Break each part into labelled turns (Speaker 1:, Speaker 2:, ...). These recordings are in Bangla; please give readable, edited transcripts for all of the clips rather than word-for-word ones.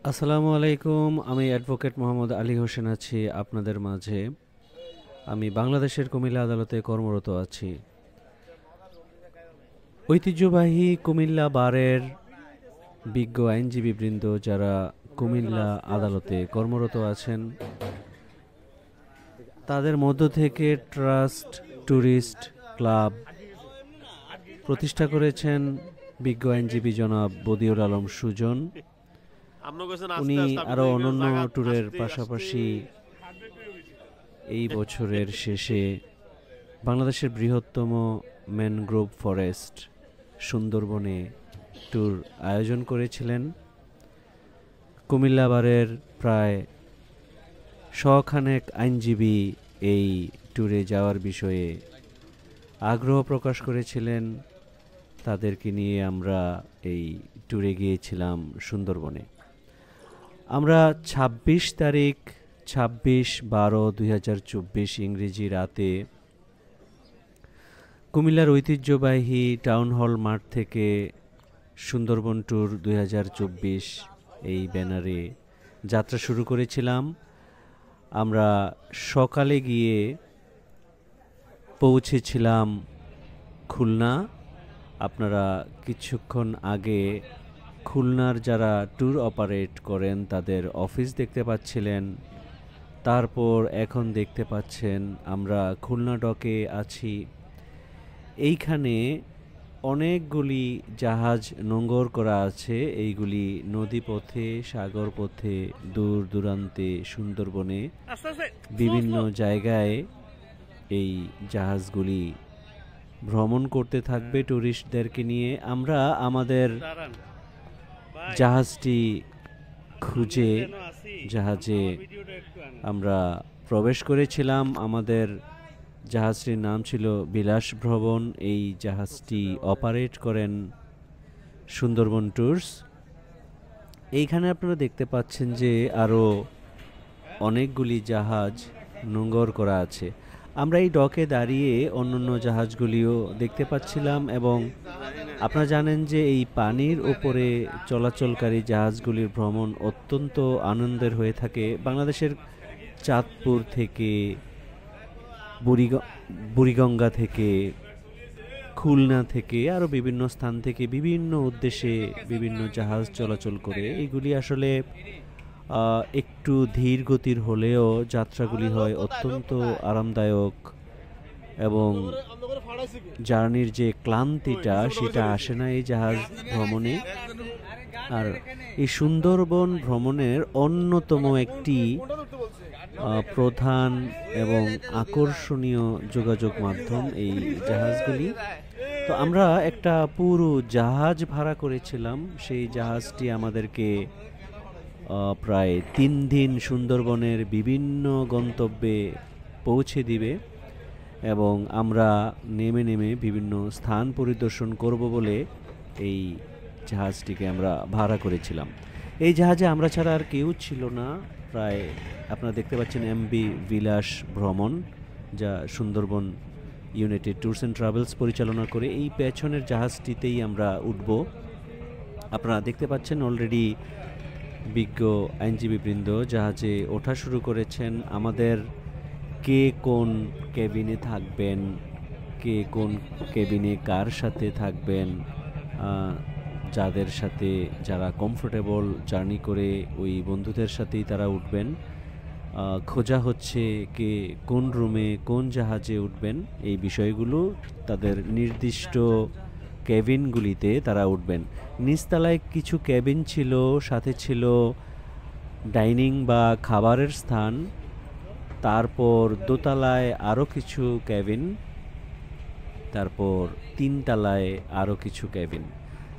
Speaker 1: আসসালামু আলাইকুম। আমি অ্যাডভোকেট মোহাম্মদ আলী হোসেন আছি আপনাদের মাঝে। আমি বাংলাদেশের কুমিল্লা আদালতে কর্মরত আছি। ঐতিহ্যবাহী কুমিল্লা বারের বিজ্ঞ আইনজীবীবৃন্দ যারা কুমিল্লা আদালতে কর্মরত আছেন, তাদের মধ্য থেকে ট্রাস্ট ট্যুরিস্ট ক্লাব প্রতিষ্ঠা করেছেন বিজ্ঞ আইনজীবী জনাব বদিউল আলম সুজন। উনি আরও অন্যান্য ট্যুরের পাশাপাশি এই বছরের শেষে বাংলাদেশের বৃহত্তম ম্যানগ্রোভ ফরেস্ট সুন্দরবনে ট্যুর আয়োজন করেছিলেন। কুমিল্লা বারের প্রায় শখানেক আইনজীবী এই ট্যুরে যাওয়ার বিষয়ে আগ্রহ প্রকাশ করেছিলেন। তাদেরকে নিয়ে আমরা এই ট্যুরে গিয়েছিলাম সুন্দরবনে। আমরা ২৬ তারিখ ২৬/১২/২০২৪ ইংরেজি রাতে কুমিল্লার ঐতিহ্যবাহী টাউন হল মাঠ থেকে সুন্দরবন ট্যুর ২০২৪ এই ব্যানারে যাত্রা শুরু করেছিলাম। আমরা সকালে গিয়ে পৌঁছেছিলাম খুলনা। আপনারা কিছুক্ষণ আগে খুলনার যারা ট্যুর অপারেট করেন তাদের অফিস দেখতে পাচ্ছিলেন। তারপর এখন দেখতে পাচ্ছেন আমরা খুলনা ডকে আছি। এইখানে অনেকগুলি জাহাজ নোঙর করা আছে। এইগুলি নদীপথে, সাগর পথে, দূর দূরান্তে সুন্দরবনে বিভিন্ন জায়গায় এই জাহাজগুলি ভ্রমণ করতে থাকবে ট্যুরিস্টদেরকে নিয়ে। আমরা আমাদের জাহাজটি খুঁজে জাহাজে আমরা প্রবেশ করেছিলাম। আমাদের জাহাজটির নাম ছিল বিলাস ভ্রমণ। এই জাহাজটি অপারেট করেন সুন্দরবন ট্যুরস। এইখানে আপনারা দেখতে পাচ্ছেন যে আরও অনেকগুলি জাহাজ নোঙর করা আছে। আমরা এই ডকে দাঁড়িয়ে অন্যান্য জাহাজগুলিও দেখতে পাচ্ছিলাম এবং আপনারা জানেন যে এই পানির ওপরে চলাচলকারী জাহাজগুলির ভ্রমণ অত্যন্ত আনন্দের হয়ে থাকে। বাংলাদেশের চাঁদপুর থেকে, বুড়িগঙ্গা থেকে, খুলনা থেকে, আরও বিভিন্ন স্থান থেকে বিভিন্ন উদ্দেশ্যে বিভিন্ন জাহাজ চলাচল করে। এইগুলি আসলে একটু ধীর গতির হলেও যাত্রাগুলি হয় অত্যন্ত আরামদায়ক এবং জার্নির যে ক্লান্তিটা সেটা আসে না এই জাহাজ ভ্রমণে। আর এই সুন্দরবন ভ্রমণের অন্যতম একটি প্রধান এবং আকর্ষণীয় যোগাযোগ মাধ্যম এই জাহাজগুলি। তো আমরা একটা পুরো জাহাজ ভাড়া করেছিলাম। সেই জাহাজটি আমাদেরকে প্রায় ৩ দিন সুন্দরবনের বিভিন্ন গন্তব্যে পৌঁছে দিবে এবং আমরা নেমে নেমে বিভিন্ন স্থান পরিদর্শন করব বলে এই জাহাজটিকে আমরা ভাড়া করেছিলাম। এই জাহাজে আমরা ছাড়া আর কেউ ছিল না। প্রায় আপনারা দেখতে পাচ্ছেন এমবি বিলাস ভ্রমণ, যা Sundarban United tours and travels পরিচালনা করে। এই পেছনের জাহাজটিতেই আমরা উঠব। আপনারা দেখতে পাচ্ছেন অলরেডি বিজ্ঞ আইনজীবীবৃন্দ জাহাজে ওঠা শুরু করেছেন। আমাদের কে কোন কেবিনে থাকবেন, কে কোন কেবিনে কার সাথে থাকবেন, যাদের সাথে যারা কমফোর্টেবল জার্নি করে ওই বন্ধুদের সাথেই তারা উঠবেন। খোঁজা হচ্ছে কে কোন রুমে কোন জাহাজে উঠবেন। এই বিষয়গুলো তাদের নির্দিষ্ট কেবিনগুলিতে তারা উঠবেন। নিচতলায় কিছু কেবিন ছিল, সাথে ছিল ডাইনিং বা খাবারের স্থান। তারপর দোতলায় আরও কিছু কেবিন, তারপর ৩ তলায় আরও কিছু কেবিন।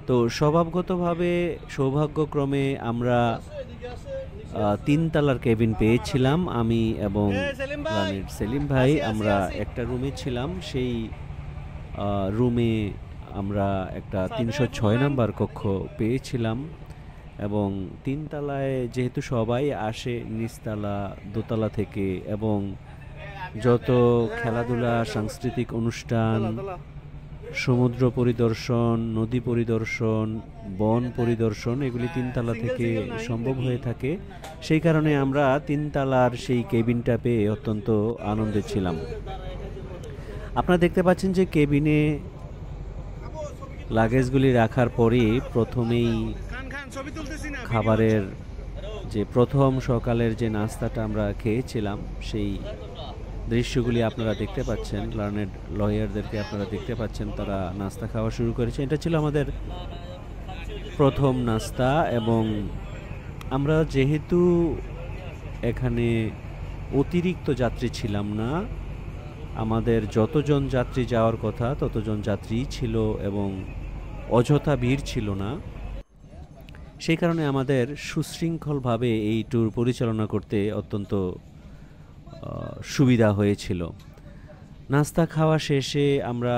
Speaker 1: তো স্বভাবগতভাবে সৌভাগ্যক্রমে আমরা ৩ তলার কেবিন পেয়েছিলাম। আমি এবং রানের সেলিম ভাই আমরা একটা রুমে ছিলাম। সেই রুমে আমরা একটা ৩০৬ নম্বর কক্ষ পেয়েছিলাম এবং ৩ তলায় যেহেতু সবাই আসে নিচতলা দোতলা থেকে এবং যত খেলাধুলা, সাংস্কৃতিক অনুষ্ঠান, সমুদ্র পরিদর্শন, নদী পরিদর্শন, বন পরিদর্শন এগুলি তিনতলা থেকে সম্ভব হয়ে থাকে। সেই কারণে আমরা তিনতলার সেই কেবিনটা পেয়ে অত্যন্ত আনন্দে ছিলাম। আপনারা দেখতে পাচ্ছেন যে কেবিনে লাগেজগুলি রাখার পরেই প্রথমেই খাবারের যে প্রথম সকালের যে নাস্তাটা আমরা খেয়েছিলাম সেই দৃশ্যগুলি আপনারা দেখতে পাচ্ছেন। লার্নেড লয়ারদেরকে আপনারা দেখতে পাচ্ছেন, তারা নাস্তা খাওয়া শুরু করেছে। এটা ছিল আমাদের প্রথম নাস্তা। এবং আমরা যেহেতু এখানে অতিরিক্ত যাত্রী ছিলাম না, আমাদের যতজন যাত্রী যাওয়ার কথা ততজন যাত্রীই ছিল এবং অযথা ভিড় ছিল না। সেই কারণে আমাদের সুশৃঙ্খলভাবে এই ট্যুর পরিচালনা করতে অত্যন্ত সুবিধা হয়েছিল। নাস্তা খাওয়া শেষে আমরা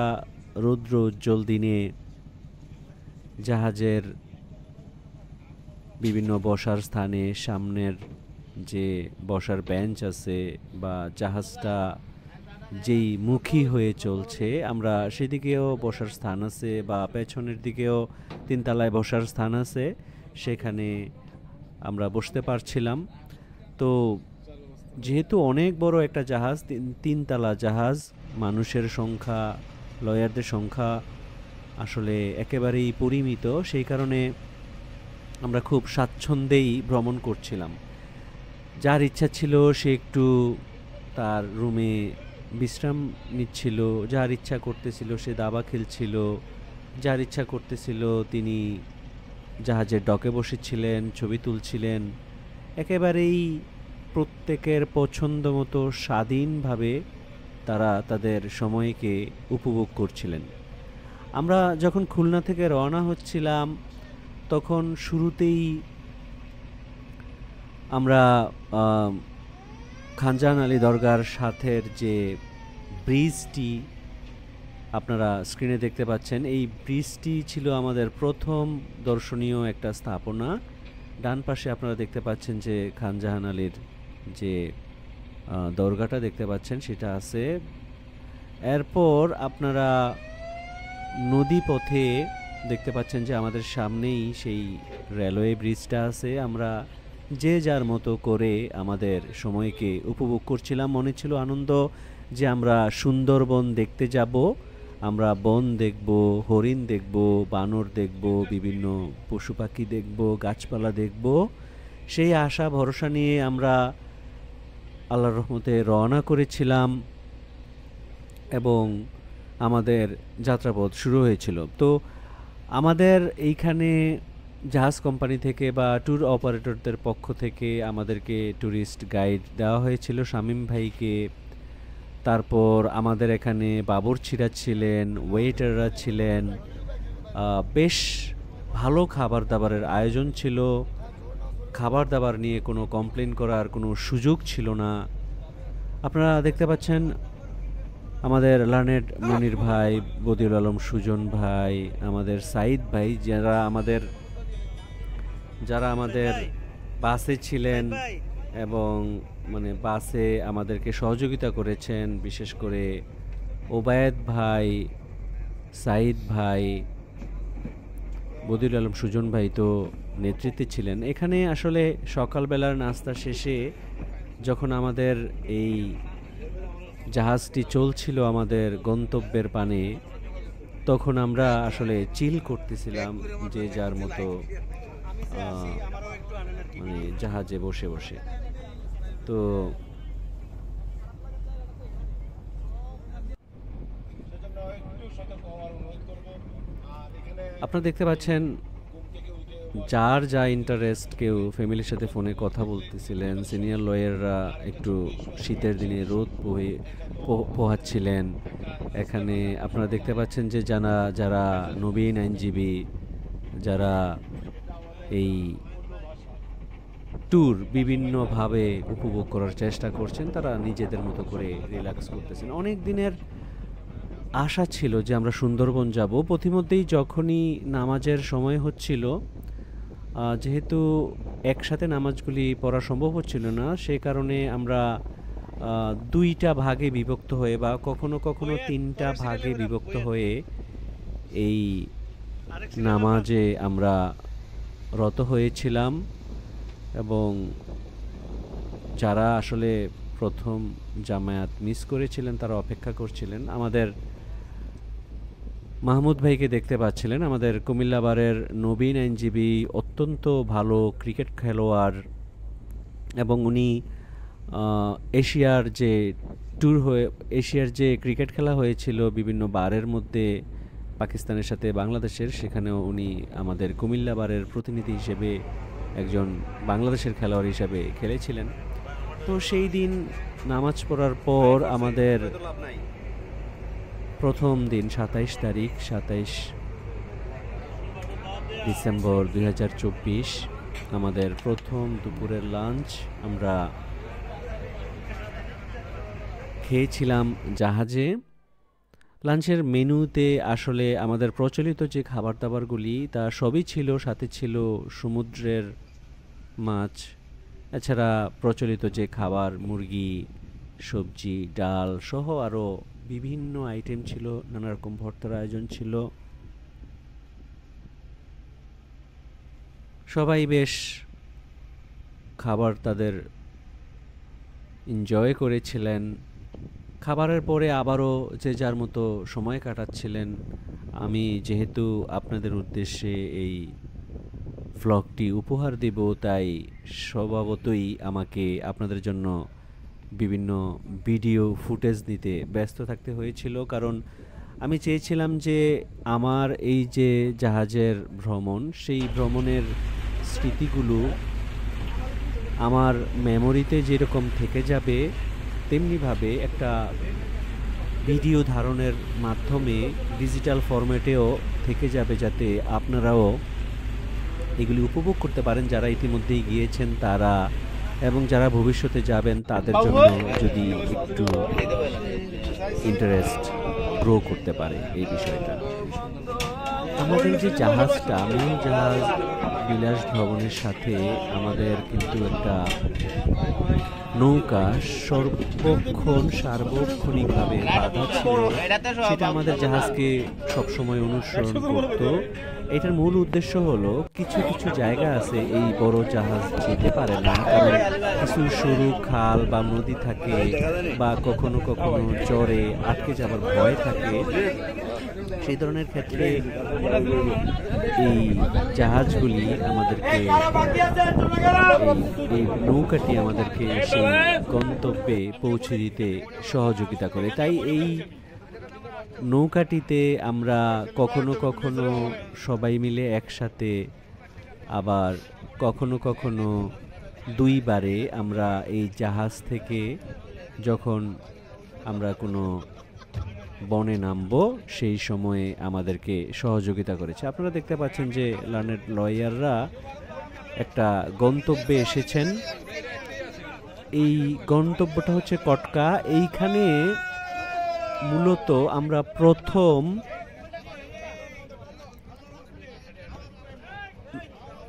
Speaker 1: রৌদ্র উজ্জ্বল দিনে জাহাজের বিভিন্ন বসার স্থানে সামনের যে বসার বেঞ্চ আছে বা জাহাজটা যেই মুখী হয়ে চলছে, আমরা সেদিকেও বসার স্থান আছে বা পেছনের দিকেও তিনতলায় বসার স্থান আছে, সেখানে আমরা বসতে পারছিলাম। তো যেহেতু অনেক বড় একটা জাহাজ, তিনতলা জাহাজ, মানুষের সংখ্যা, লয়ারদের সংখ্যা আসলে একেবারেই পরিমিত। সেই কারণে আমরা খুব স্বাচ্ছন্দ্যেই ভ্রমণ করছিলাম। যার ইচ্ছা ছিল সে একটু তার রুমে বিশ্রাম নিচ্ছিল, যার ইচ্ছা করতেছিল সে দাবা খেলছিল, যার ইচ্ছা করতেছিল তিনি জাহাজের ডকে বসেছিলেন, ছবি তুলছিলেন। একেবারেই প্রত্যেকের পছন্দ মতো স্বাধীনভাবে তারা তাদের সময়কে উপভোগ করছিলেন। আমরা যখন খুলনা থেকে রওনা হচ্ছিলাম তখন শুরুতেই আমরা খানজাহান আলী দরগার সাথের যে ব্রিজটি আপনারা স্ক্রিনে দেখতে পাচ্ছেন, এই ব্রিজটি ছিল আমাদের প্রথম দর্শনীয় একটা স্থাপনা। ডান পাশে আপনারা দেখতে পাচ্ছেন যে খানজাহান আলীর যে দরগাটা দেখতে পাচ্ছেন সেটা আছে। এরপর আপনারা নদী পথে দেখতে পাচ্ছেন যে আমাদের সামনেই সেই রেলওয়ে ব্রিজটা আছে। আমরা যে যার মতো করে আমাদের সময়কে উপভোগ করছিলাম। মনে ছিল আনন্দ যে আমরা সুন্দরবন দেখতে যাব, আমরা বন দেখব, হরিণ দেখব, বানর দেখব, বিভিন্ন পশু পাখি দেখব, গাছপালা দেখব। সেই আশা ভরসা নিয়ে আমরা আল্লাহর রহমতে রওনা করেছিলাম এবং আমাদের যাত্রাপথ শুরু হয়েছিল। তো আমাদের এইখানে জাহাজ কোম্পানি থেকে বা ট্যুর অপারেটরদের পক্ষ থেকে আমাদেরকে ট্যুরিস্ট গাইড দেওয়া হয়েছিল শামীম ভাইকে। তারপর আমাদের এখানে বাবুর্চিরা ছিলেন, ওয়েটাররা ছিলেন। বেশ ভালো খাবার দাবারের আয়োজন ছিল। খাবার দাবার নিয়ে কোনো কমপ্লেন করার কোনো সুযোগ ছিল না। আপনারা দেখতে পাচ্ছেন আমাদের লার্নেড মনির ভাই, বদিউল আলম সুজন ভাই, আমাদের সাইদ ভাই, যারা আমাদের বাসে ছিলেন এবং মানে বাসে আমাদেরকে সহযোগিতা করেছেন। বিশেষ করে ওবায়েদ ভাই, সাইদ ভাই, বদিউল আলম সুজন ভাই তো নেতৃত্বে ছিলেন। এখানে আসলে সকালবেলার নাস্তা শেষে যখন আমাদের এই জাহাজটি চলছিল আমাদের গন্তব্যের পানে, তখন আমরা আসলে চিল করতেছিলাম যে যার মতো মানে জাহাজে বসে বসে। তো আপনারা দেখতে পাচ্ছেন যার যা ইন্টারেস্ট, কেউ ফ্যামিলির সাথে ফোনে কথা বলতেছিলেন, সিনিয়র লয়াররা একটু শীতের দিনে রোদ পোহাচ্ছিলেন। এখানে আপনারা দেখতে পাচ্ছেন যে যারা নবীন আইনজীবী, যারা এই ট্যুর বিভিন্নভাবে উপভোগ করার চেষ্টা করছেন, তারা নিজেদের মতো করে রিল্যাক্স করতেছেন। অনেক দিনের আশা ছিল যে আমরা সুন্দরবন যাব। প্রতিমধ্যেই যখনই নামাজের সময় হচ্ছিল, যেহেতু একসাথে নামাজগুলি পড়া সম্ভব হচ্ছিল না, সে কারণে আমরা দুইটা ভাগে বিভক্ত হয়ে বা কখনো কখনো তিনটা ভাগে বিভক্ত হয়ে এই নামাজে আমরা রত হয়েছিলাম এবং যারা আসলে প্রথম জামায়াত মিস করেছিলেন তারা অপেক্ষা করছিলেন, আমাদের মাহমুদ ভাইকে দেখতে পাচ্ছিলেন, আমাদের কুমিল্লা বারের নবীন আইনজীবী, অত্যন্ত ভালো ক্রিকেট খেলোয়াড় এবং উনি এশিয়ার যে এশিয়ার যে ক্রিকেট খেলা হয়েছিল বিভিন্ন বারের মধ্যে পাকিস্তানের সাথে বাংলাদেশের, সেখানেও উনি আমাদের কুমিল্লা বারের প্রতিনিধি হিসেবে একজন বাংলাদেশের খেলোয়াড় হিসেবে খেলেছিলেন। তো সেই দিন নামাজ পড়ার পর আমাদের প্রথম দিন 27 ডিসেম্বর 2024 আমাদের প্রথম দুপুরের লাঞ্চ আমরা খেয়েছিলাম জাহাজে। লাঞ্চের মেনুতে আসলে আমাদের প্রচলিত যে খাবার দাবারগুলি তা সবই ছিল, সাথে ছিল সমুদ্রের মাছ, এছাড়া প্রচলিত যে খাবার মুরগি, সবজি, ডাল সহ আরও বিভিন্ন আইটেম ছিল, নানা রকম ভর্তার আয়োজন ছিল। সবাই বেশ খাবার তাদের এনজয় করেছিলেন। খাবারের পরে আবারও যে যার মতো সময় কাটাচ্ছিলেন। আমি যেহেতু আপনাদের উদ্দেশ্যে এই ভ্লগটি উপহার দেব, তাই স্বভাবতই আমাকে আপনাদের জন্য বিভিন্ন ভিডিও ফুটেজ নিতে ব্যস্ত থাকতে হয়েছিল, কারণ আমি চেয়েছিলাম যে আমার এই যে জাহাজের ভ্রমণ, সেই ভ্রমণের স্মৃতিগুলো আমার মেমোরিতে যেরকম থেকে যাবে, তেমনিভাবে একটা ভিডিও ধারণের মাধ্যমে ডিজিটাল ফরম্যাটেও থেকে যাবে, যাতে আপনারাও এগুলি উপভোগ করতে পারেন, যারা ইতিমধ্যেই গিয়েছেন তারা এবং যারা ভবিষ্যতে যাবেন তাদের জন্য যদি একটু ইন্টারেস্ট গ্রো করতে পারে এই বিষয়টা। আমাদের যে জাহাজটা, মূল জাহাজ বিলাস ভবনের সাথে আমাদের কিন্তু একটা নৌকা সার্বক্ষণিকভাবে বাধা ছিল, সেটা আমাদের জাহাজকে সবসময় অনুসরণ করত। এটার মূল উদ্দেশ্য হলো কিছু কিছু জায়গা আছে এই বড় জাহাজ যেতে পারে না, কারণ কিছু সরু খাল বা নদী থাকে বা কখনো কখনো চরে আটকে যাবার ভয় থাকে। সেই ধরনের ক্ষেত্রে এই জাহাজগুলি আমাদেরকে, এই নৌকাটি আমাদেরকে সেই গন্তব্যে পৌঁছে দিতে সহযোগিতা করে। তাই এই নৌকাটিতে আমরা কখনো কখনো সবাই মিলে একসাথে, আবার কখনো কখনো দুইবারে আমরা এই জাহাজ থেকে যখন আমরা কোনো বনে নামবো সেই সময়ে আমাদেরকে সহযোগিতা করেছে। আপনারা দেখতে পাচ্ছেন যে লার্নেড লয়াররা একটা গন্তব্যে এসেছেন। এই গন্তব্যটা হচ্ছে কটকা। এইখানে মূলত আমরা প্রথম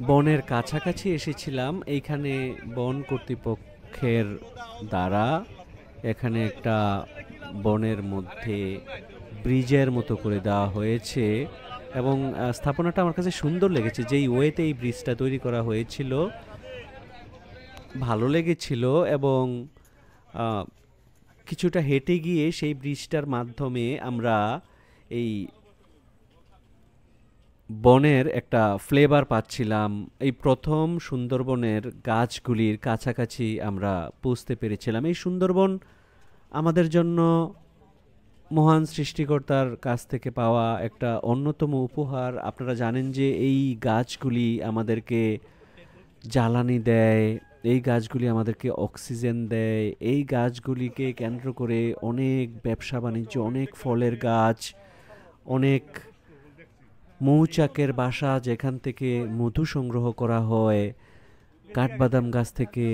Speaker 1: বনের কাছাকাছি এসেছিলাম। এইখানে বন কর্তৃপক্ষের দ্বারা এখানে একটা বনের মধ্যে ব্রিজের মতো করে দেওয়া হয়েছে এবং স্থাপনাটা আমার কাছে সুন্দর লেগেছে। যেই ওয়েতে এই ব্রিজটা তৈরি করা হয়েছিল ভালো লেগেছিল এবং কিছুটা হেঁটে গিয়ে সেই ব্রিজটার মাধ্যমে আমরা এই বনের একটা ফ্লেভার পাচ্ছিলাম। এই প্রথম সুন্দরবনের গাছগুলির কাছাকাছি আমরা পৌঁছতে পেরেছিলাম। এই সুন্দরবন আমাদের জন্য মহান সৃষ্টিকর্তার কাছ থেকে পাওয়া একটা অন্যতম উপহার। আপনারা জানেন যে এই গাছগুলি আমাদেরকে জ্বালানি দেয়, এই গাছগুলি আমাদেরকে অক্সিজেন দেয়। এই গাছগুলিকে কেন্দ্র করে অনেক ব্যবসা বাণিজ্য, অনেক ফলের গাছ, অনেক মৌচাকের বাসা যেখান থেকে মধু সংগ্রহ করা হয়, কাঠবাদাম গাছ থেকে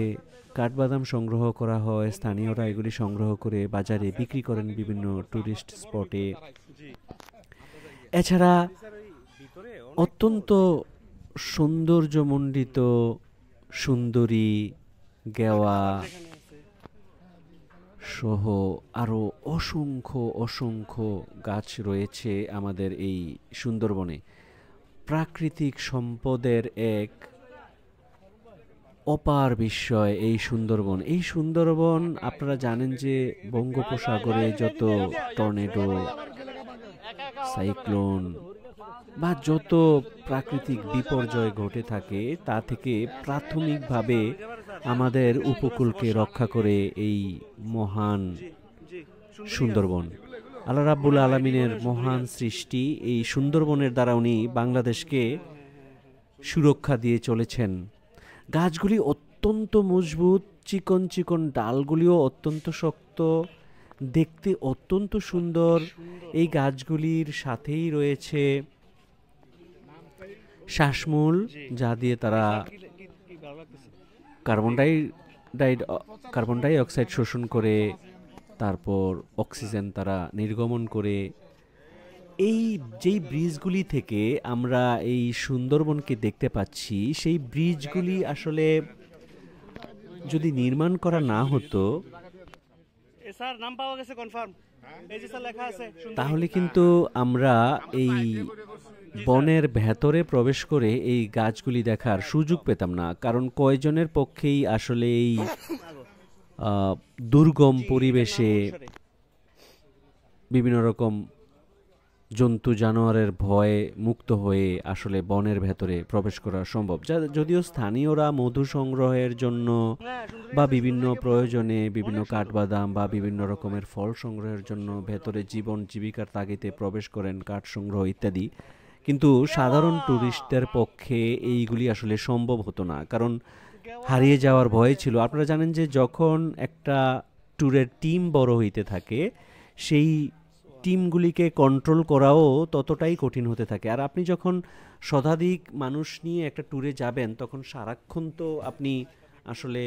Speaker 1: কাঠবাদাম সংগ্রহ করা হয়। স্থানীয়রা এগুলি সংগ্রহ করে বাজারে বিক্রি করেন বিভিন্ন টুরিস্ট স্পটে। এছাড়া অত্যন্ত সৌন্দর্যমণ্ডিত সুন্দরী, গেওয়া, সহ আরও অসংখ্য অসংখ্য গাছ রয়েছে আমাদের এই সুন্দরবনে। প্রাকৃতিক সম্পদের এক অপার বিস্ময় এই সুন্দরবন। এই সুন্দরবন আপনারা জানেন যে বঙ্গোপসাগরে যত টর্নেডো, সাইক্লোন বা যত প্রাকৃতিক বিপর্যয় ঘটে থাকে তা থেকে প্রাথমিকভাবে আমাদের উপকূলকে রক্ষা করে এই মহান সুন্দরবন। আল্লাহ রাব্বুল আলামিনের মহান সৃষ্টি, এই সুন্দরবনের দ্বারা উনি বাংলাদেশকে সুরক্ষা দিয়ে চলেছেন। গাছগুলি অত্যন্ত মজবুত, চিকন চিকন ডালগুলিও অত্যন্ত শক্ত, দেখতে অত্যন্ত সুন্দর। এই গাছগুলির সাথেই রয়েছে শ্বাসমূল, যা দিয়ে তারা কার্বন ডাই অক্সাইড শোষণ করে তারপর অক্সিজেন তারা নির্গমন করে। এই যেই ব্রিজগুলি থেকে আমরা এই সুন্দরবনকে দেখতে পাচ্ছি, সেই ব্রিজগুলি আসলে যদি নির্মাণ করা না হতো তাহলে কিন্তু আমরা এই বনের ভেতরে প্রবেশ করে এই গাছগুলি দেখার সুযোগ পেতাম না। কারণ কয়জনের পক্ষেই আসলে এই দুর্গম পরিবেশে বিভিন্ন রকম জন্তু জানোয়ারের ভয়ে মুক্ত হয়ে আসলে বনের ভেতরে প্রবেশ করা সম্ভব। যদিও স্থানীয়রা মধু সংগ্রহের জন্য বা বিভিন্ন প্রয়োজনে বিভিন্ন কাঠবাদাম বা বিভিন্ন রকমের ফল সংগ্রহের জন্য ভেতরে জীবন জীবিকার তাগিদে প্রবেশ করেন, কাঠ সংগ্রহ ইত্যাদি, কিন্তু সাধারণ টুরিস্টদের পক্ষে এইগুলি আসলে সম্ভব হতো না, কারণ হারিয়ে যাওয়ার ভয় ছিল। আপনারা জানেন যে যখন একটা ট্যুরের টিম বড় হইতে থাকে, সেই টিমগুলিকে কন্ট্রোল করাও ততটাই কঠিন হতে থাকে। আর আপনি যখন শতাধিক মানুষ নিয়ে একটা ট্যুরে যাবেন, তখন সারাক্ষণ তো আপনি আসলে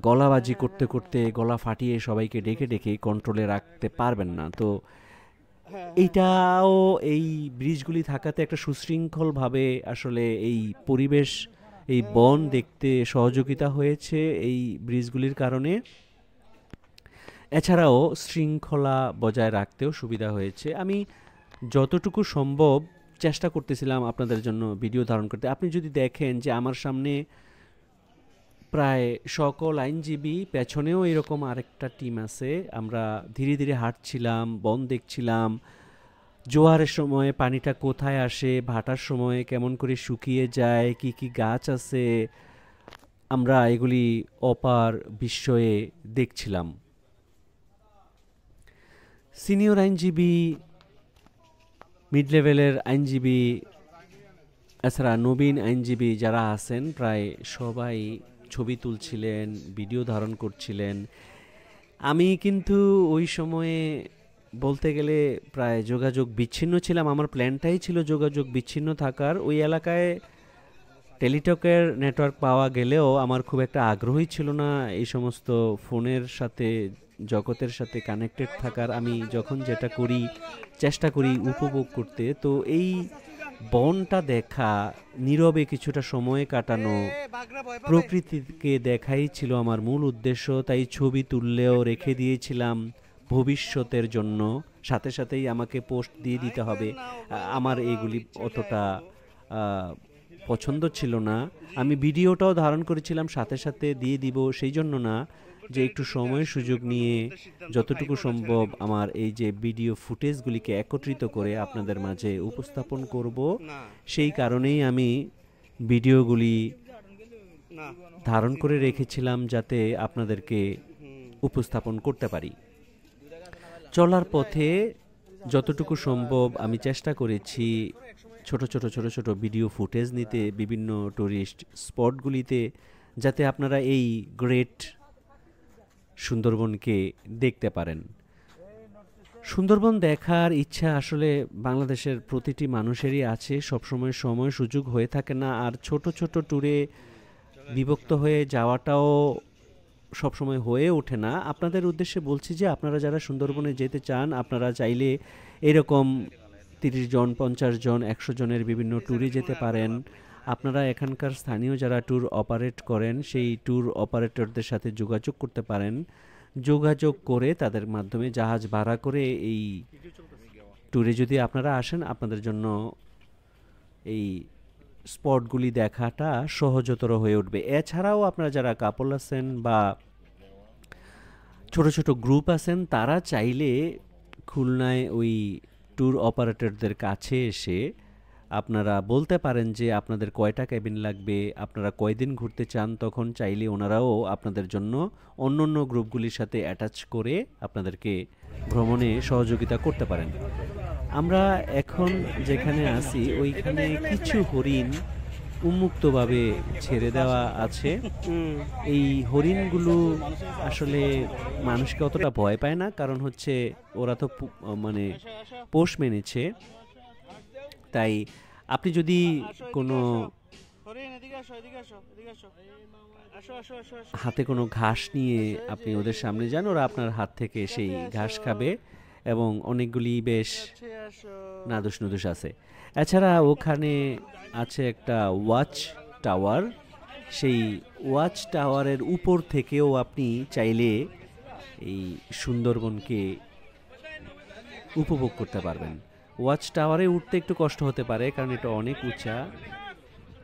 Speaker 1: গলাবাজি করতে করতে গলা ফাটিয়ে সবাইকে ডেকে ডেকে কন্ট্রোলে রাখতে পারবেন না। তো এইটাও এই ব্রিজগুলি থাকাতে একটা সুশৃঙ্খলভাবে আসলে এই পরিবেশ, এই বন দেখতে সহযোগিতা হয়েছে এই ব্রিজগুলির কারণে। এছাড়াও শৃঙ্খলা বজায় রাখতেও সুবিধা হয়েছে। আমি যতটুকু সম্ভব চেষ্টা করতেছিলাম আপনাদের জন্য ভিডিও ধারণ করতে। আপনি যদি দেখেন যে আমার সামনে প্রায় সকল আইনজীবী, পেছনেও এরকম আরেকটা টিম আছে। আমরা ধীরে ধীরে হাঁটছিলাম, বন দেখছিলাম, জোয়ারের সময় পানিটা কোথায় আসে, ভাটার সময় কেমন করে শুকিয়ে যায়, কি কি গাছ আছে, আমরা এগুলি অপার বিস্ময়ে দেখছিলাম। সিনিয়র আইনজীবী, মিড লেভেলের আইনজীবী, এছাড়া নবীন আইনজীবী যারা আছেন প্রায় সবাই ছবি তুলছিলেন, ভিডিও ধারণ করছিলেন। আমি কিন্তু ওই সময়ে বলতে গেলে প্রায় যোগাযোগ বিচ্ছিন্ন ছিলাম। আমার প্ল্যানটাই ছিল যোগাযোগ বিচ্ছিন্ন থাকার। ওই এলাকায় টেলিটকের নেটওয়ার্ক পাওয়া গেলেও আমার খুব একটা আগ্রহী ছিল না এই সমস্ত ফোনের সাথে, জগতের সাথে কানেক্টেড থাকার। আমি যখন যেটা করি চেষ্টা করি উপভোগ করতে। তো এই বনটা দেখা, নীরবে কিছুটা সময় কাটানো, প্রকৃতিকে দেখাই ছিল আমার মূল উদ্দেশ্য। তাই ছবি তুললেও রেখে দিয়েছিলাম ভবিষ্যতের জন্য। সাথে সাথেই আমাকে পোস্ট দিয়ে দিতে হবে, আমার এইগুলি অতটা পছন্দ ছিল না। আমি ভিডিওটাও ধারণ করেছিলাম সাথে সাথে দিয়ে দিব, সেই জন্য না যে একটু সময় সুযোগ নিয়ে যতটুকু সম্ভব আমার এই যে ভিডিও ফুটেজগুলিকে একত্রিত করে আপনাদের মাঝে উপস্থাপন করব। সেই কারণেই আমি ভিডিওগুলি ধারণ করে রেখেছিলাম যাতে আপনাদেরকে উপস্থাপন করতে পারি। চলার পথে যতটুকু সম্ভব আমি চেষ্টা করেছি ছোট ছোট ভিডিও ফুটেজ নিতে বিভিন্ন টুরিস্ট স্পটগুলিতে, যাতে আপনারা এই গ্রেট সুন্দরবনকে দেখতে পারেন। সুন্দরবন দেখার ইচ্ছা আসলে বাংলাদেশের প্রতিটি মানুষেরই আছে, সবসময় সময় সুযোগ হয়ে থাকে না। আর ছোট ছোট ট্যুরে বিভক্ত হয়ে যাওয়াটাও সবসময় হয়ে ওঠে না। আপনাদের উদ্দেশ্যে বলছি যে আপনারা যারা সুন্দরবনে যেতে চান, আপনারা চাইলে এরকম 30 জন, 50 জন, 100 জনের বিভিন্ন ট্যুরে যেতে পারেন। আপনারা এখানকার স্থানীয় যারা ট্যুর অপারেট করেন সেই ট্যুর অপারেটরদের সাথে যোগাযোগ করতে পারেন। যোগাযোগ করে তাদের মাধ্যমে জাহাজ ভাড়া করে এই ট্যুরে যদি আপনারা আসেন, আপনাদের জন্য এই স্পটগুলি দেখাটা সহজতর হয়ে উঠবে। এছাড়াও আপনারা যারা কাপল আছেন বা ছোট ছোট গ্রুপ আছেন, তারা চাইলে খুলনায় ওই ট্যুর অপারেটরদের কাছে এসে আপনারা বলতে পারেন যে আপনাদের কয়টা ক্যাবিন লাগবে, আপনারা কয়দিন ঘুরতে চান, তখন চাইলে ওনারাও আপনাদের জন্য অন্য অন্য গ্রুপগুলির সাথে অ্যাটাচ করে আপনাদেরকে ভ্রমণে সহযোগিতা করতে পারেন। আমরা এখন যেখানে আছি ওইখানে কিছু হরিণ উন্মুক্তভাবে ছেড়ে দেওয়া আছে। এই হরিণগুলো আসলে মানুষকে অতটা ভয় পায় না, কারণ হচ্ছে ওরা তো মানে পোষ মেনেছে। তাই আপনি যদি কোনো হাতে কোনো ঘাস নিয়ে আপনি ওদের সামনে যান, ওরা আপনার হাত থেকে সেই ঘাস খাবে এবং অনেকগুলি বেশ নাদুস নুদুস আছে। এছাড়া ওখানে আছে একটা ওয়াচ টাওয়ার, সেই ওয়াচ টাওয়ারের উপর থেকেও আপনি চাইলে এই সুন্দরবনকে উপভোগ করতে পারবেন। ওয়াচ টাওয়ারে উঠতে একটু কষ্ট হতে পারে, কারণ এটা অনেক উঁচা,